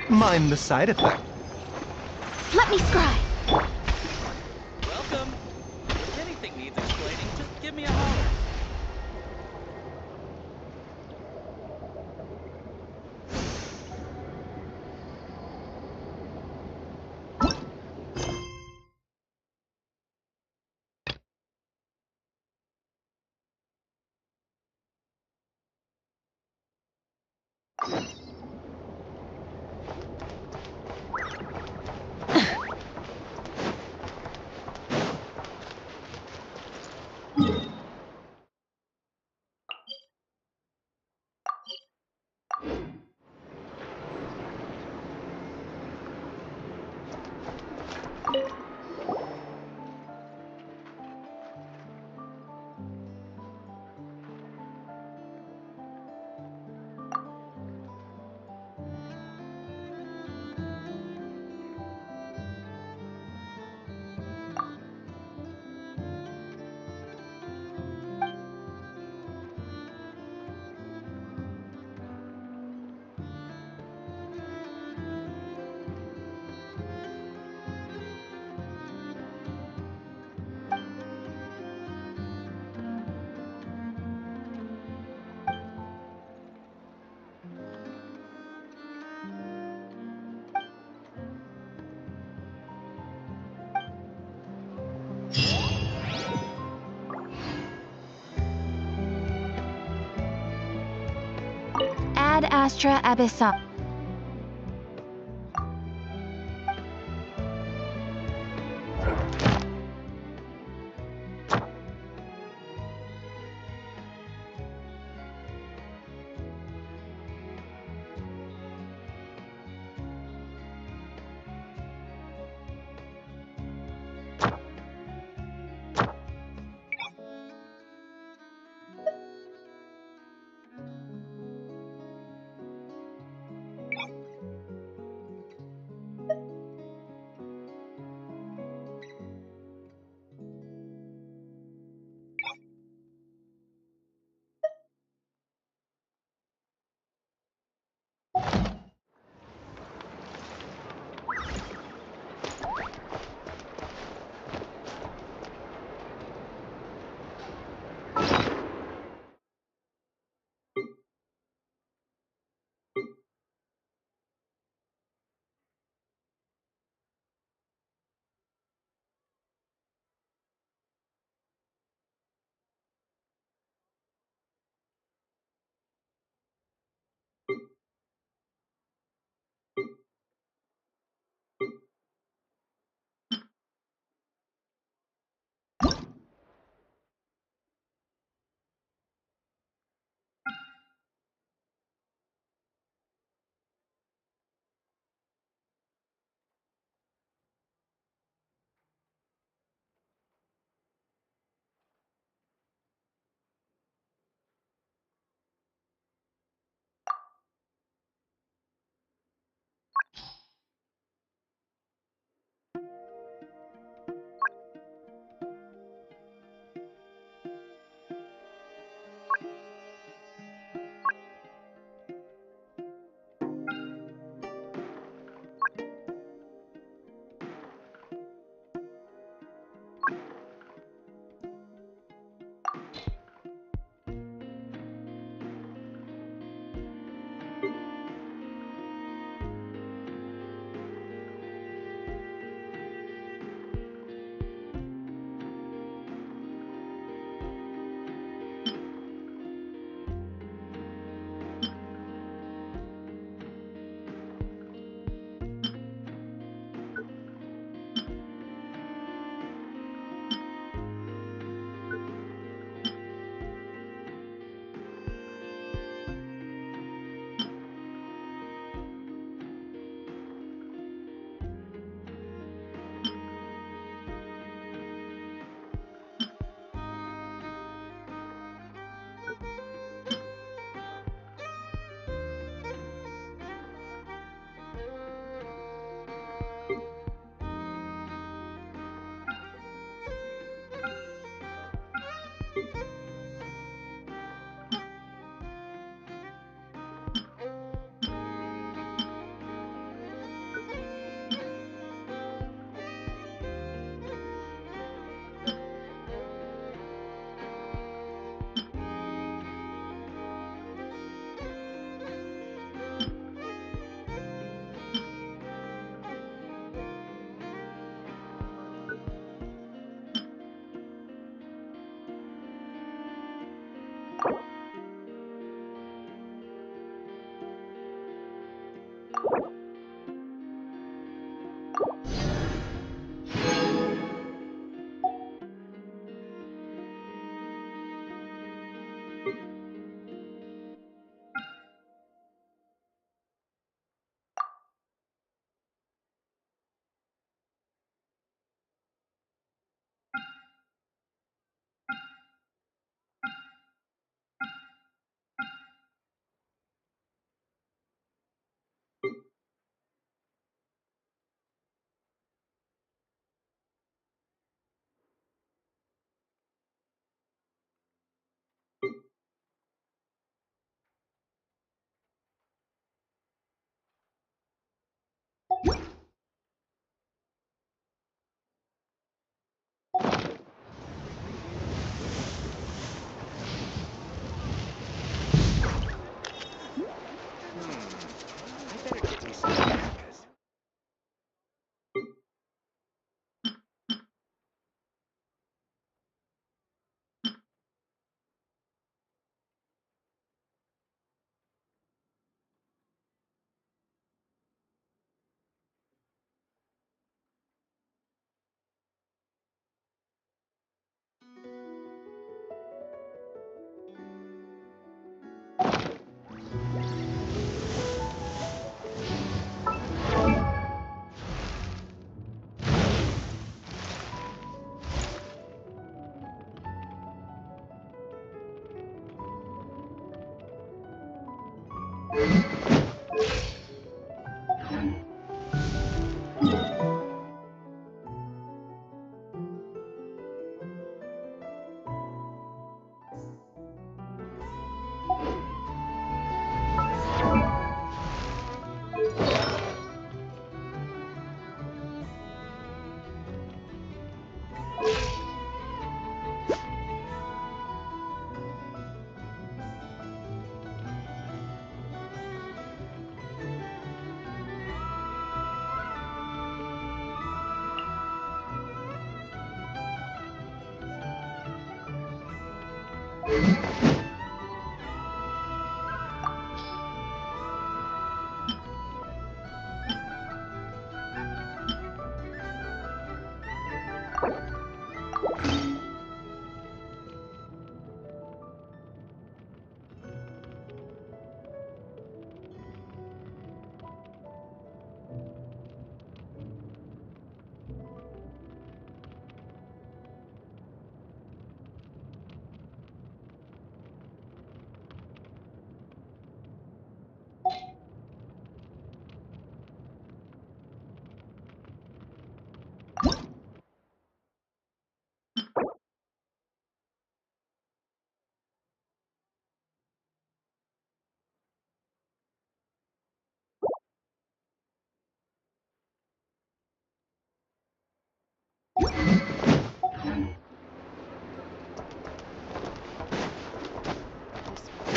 Mind the side effect. Let me scry. Welcome. If anything needs explaining, just give me a holler. Ad Astra Abyssal.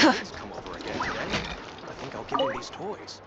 He's come over again today. I think I'll give him these toys.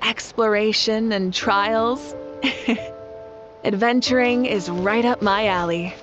Exploration and trials. Adventuring is right up my alley.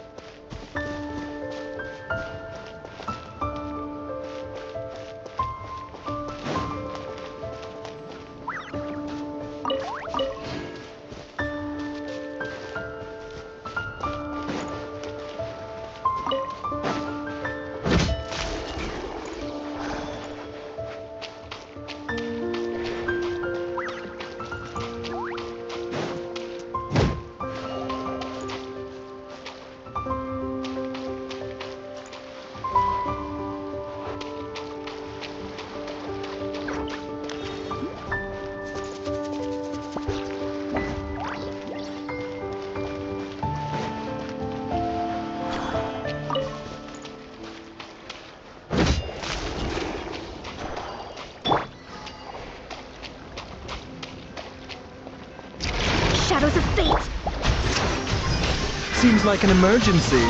Seems like an emergency.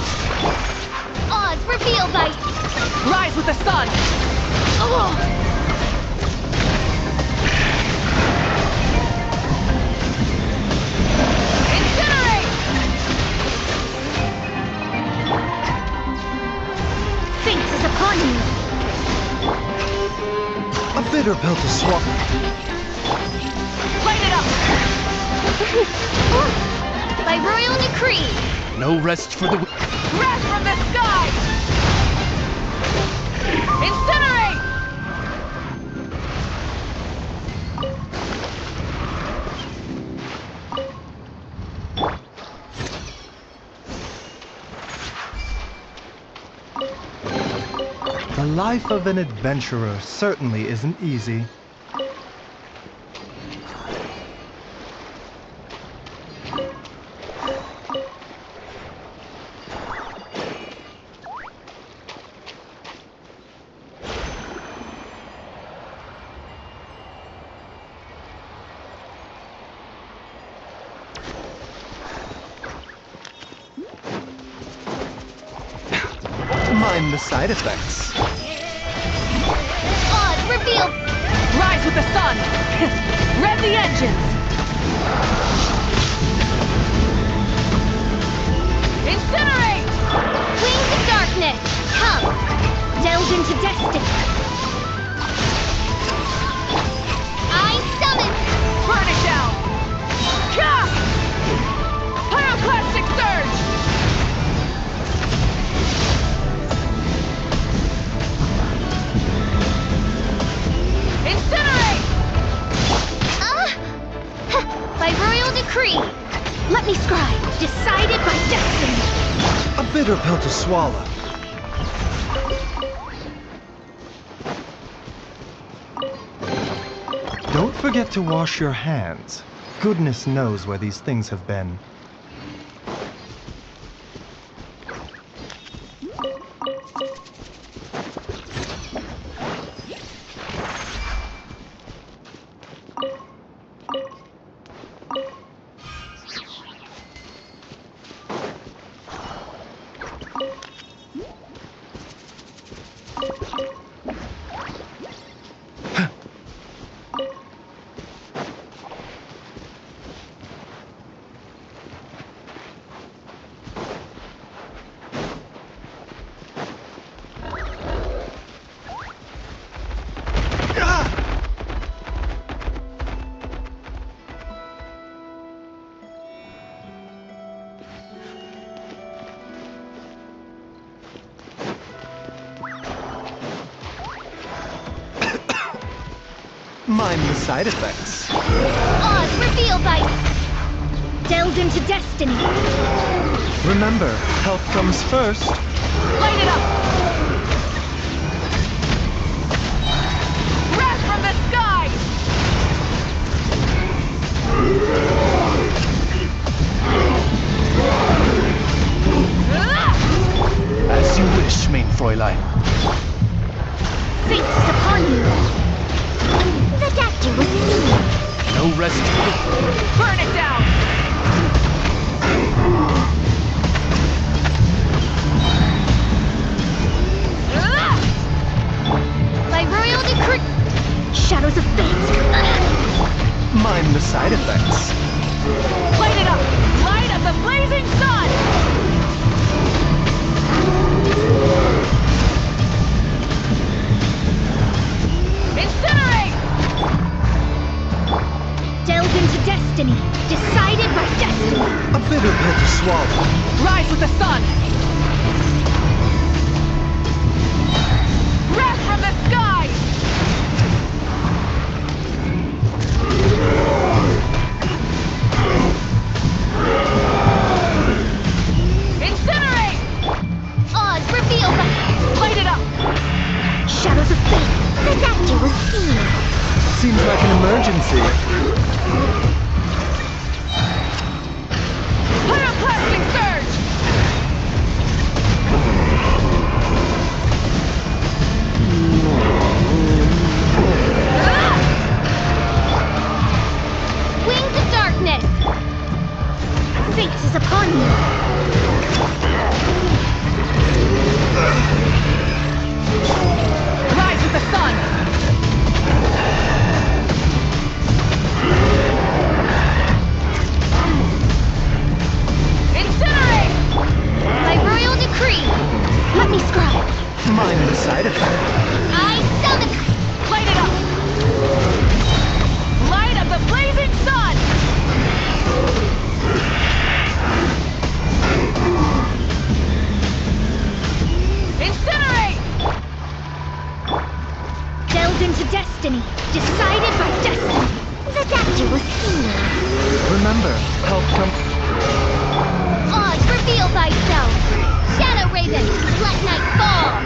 Oz, reveal by... Rise with the sun! Incinerate! Fate is upon you. A bitter pill to swallow. Light it up! By royal decree. No rest for the... Wrath from the sky! Incinerate! The life of an adventurer certainly isn't easy. Mind the side effects. Oz, reveal... Rise with the sun! Rev the engines! Incinerate! Wings of darkness, come! Delve into destiny. I summon... Burn it down! Ka! Pyroclastic surge! Incinerate! By royal decree. Let me scribe. Decided by destiny. A bitter pill to swallow. Don't forget to wash your hands. Goodness knows where these things have been. Mind the side effects. Oz, reveal by... Delve into destiny. Remember, health comes first. Light it up! Wrath from the sky! As you wish, main Fräulein. Fate is upon you. The doctor was seen. No rest for the... Burn it down! By royal decree. Shadows of fate. Mind the side effects. Light it up! Light of the blazing sun! Incinerate! Delve into destiny. Decided by destiny. A bitter pill to swallow. Rise with the sun! Wrath from the sky! Incinerate! Oz, reveal the... Light it up! Shadows of fate. The doctor was seen. Seems like an emergency. Pyroclastic surge! Wings of darkness. Fate is upon you. into destiny, decided by destiny. The doctor was seen. Remember, help come. Oz, reveal thyself! Shadow Raven, let night fall!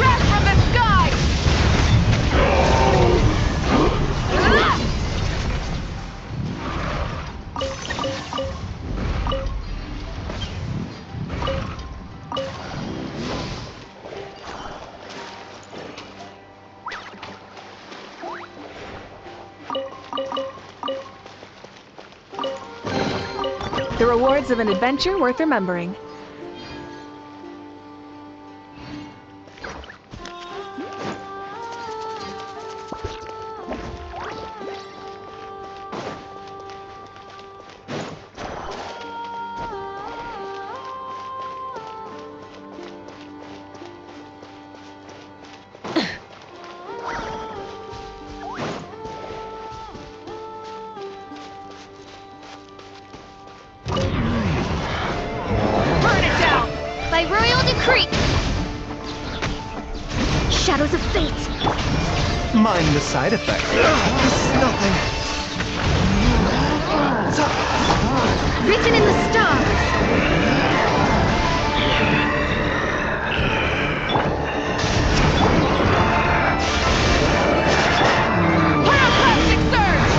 Wrath from the sky! The rewards of an adventure worth remembering. By royal decree! Shadows of fate! Mind the side effects. This is nothing. Written in the stars! Pyroclastic surge!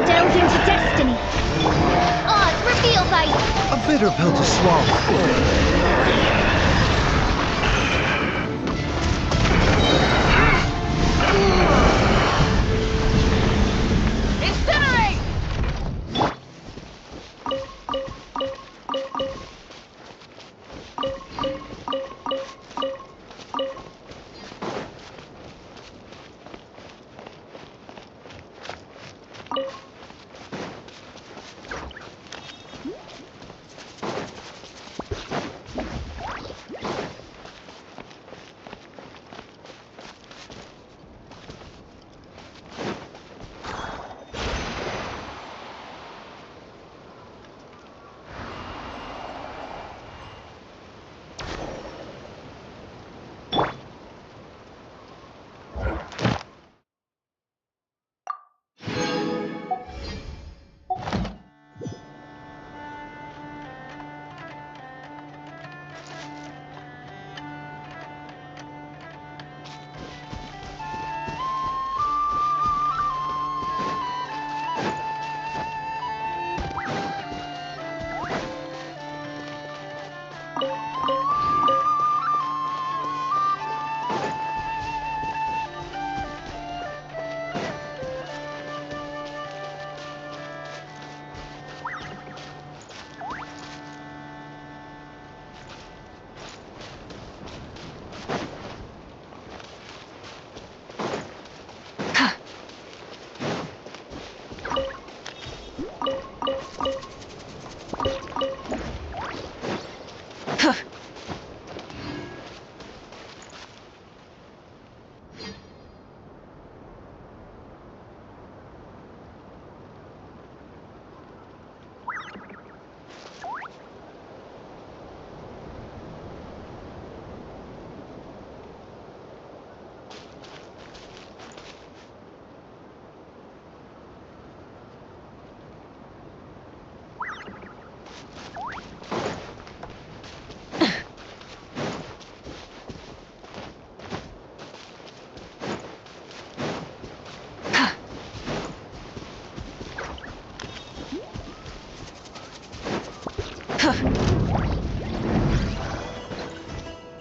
Delve into destiny! Oz, reveal thy... A bitter pill to swallow. Incinerate!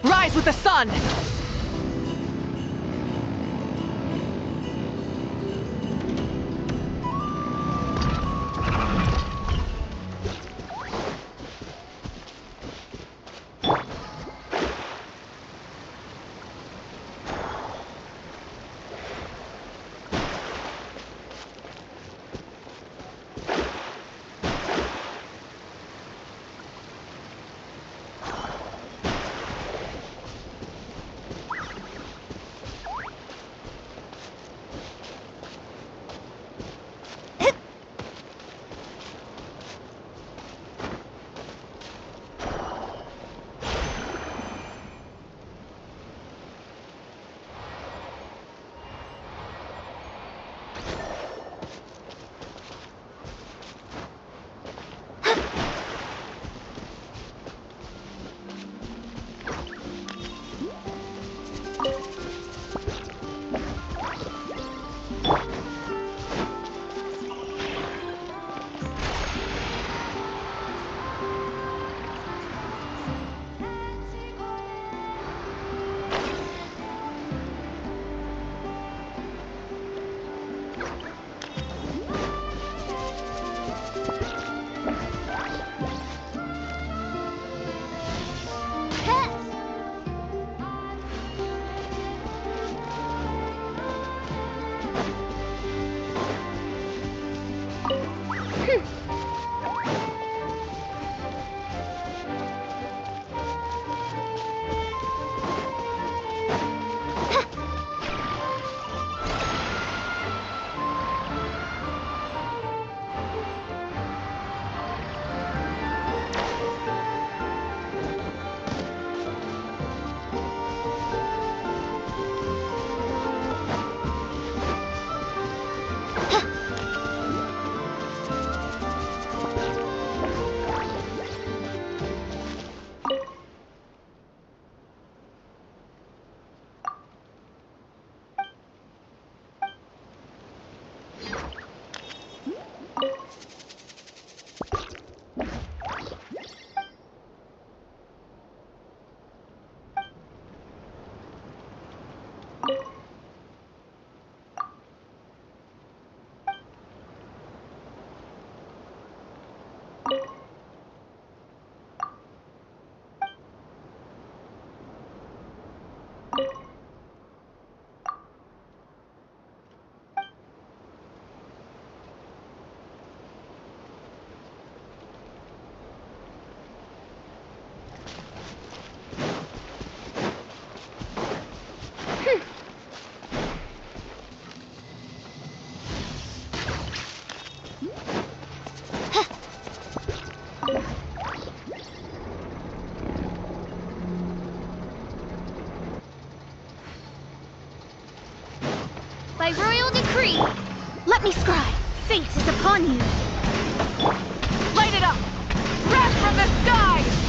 Rise with the sun! me scry. Fate is upon you. Light it up! Crash from the sky!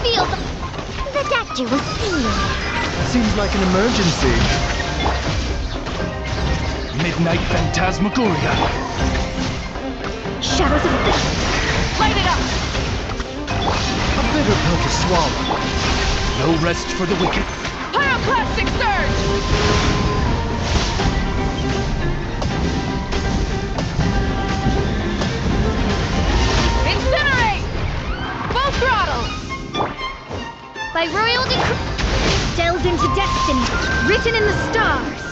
feel the doctor will see you. Seems like an emergency. Midnight Phantasmagoria. Shadows of death. Light it up. A bigger pill to swallow. No rest for the wicked. Pyroclastic surge. Incinerate. Full throttle. By royal decree, delved into destiny, written in the stars.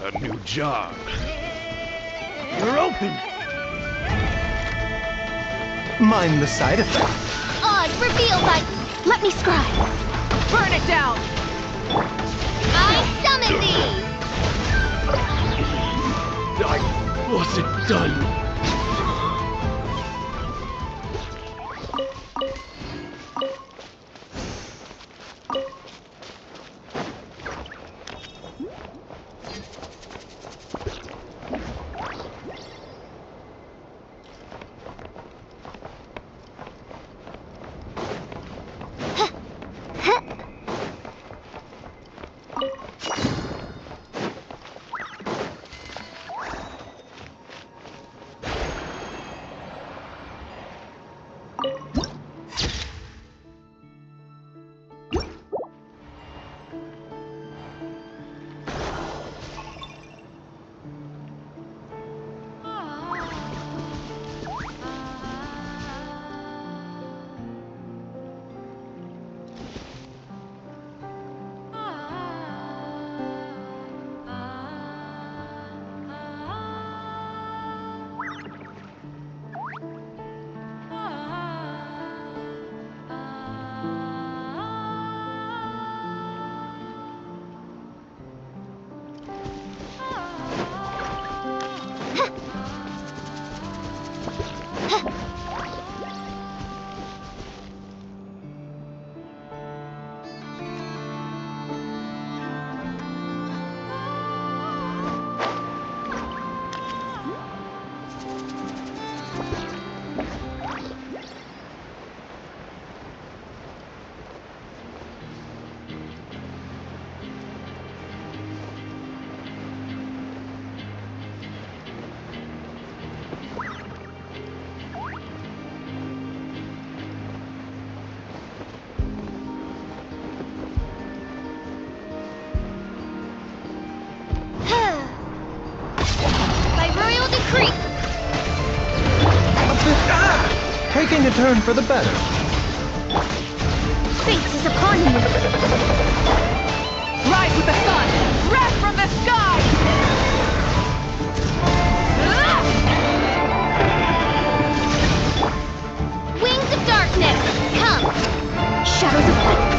A new job. You're open! Mind the side effect. Odd, reveal thy... Let me scribe. Burn it down! I summon thee! I wasn't done. Taking a turn for the better. Fate is upon you. Rise with the sun! Wrath from the sky! Wings of darkness, come! Shadows of light.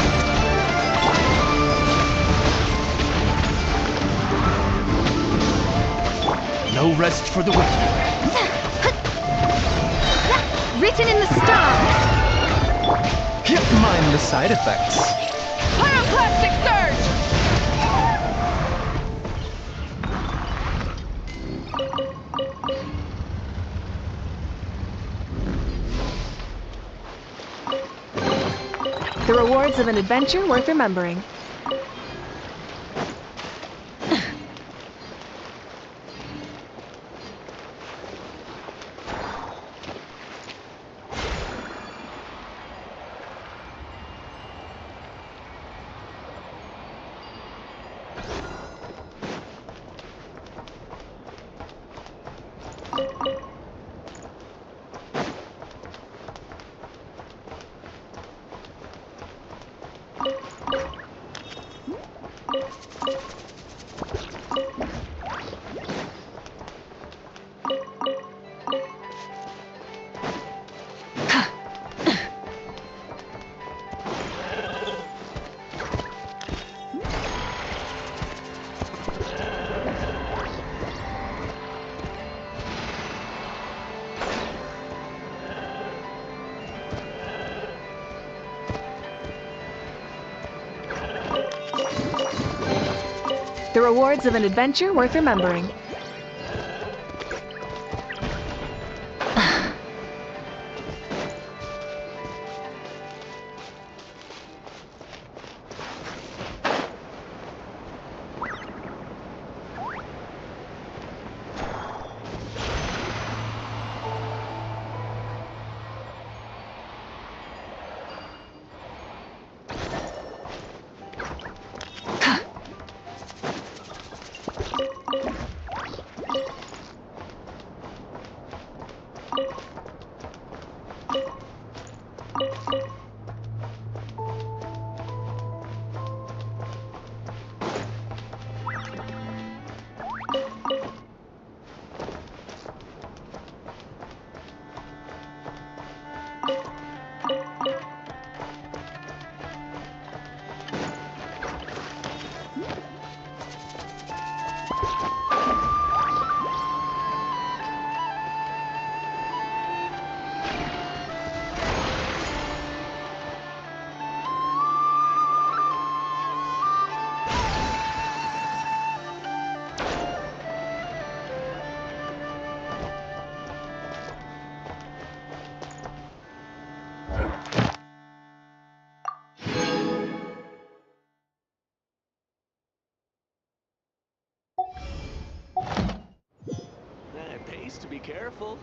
No rest for the wicked. Written in the stars! Mind the side effects. Pyroclastic surge! The rewards of an adventure worth remembering. The rewards of an adventure worth remembering. pays to be careful.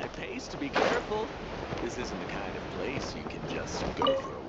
It pays to be careful. This isn't the kind of place you can just go for a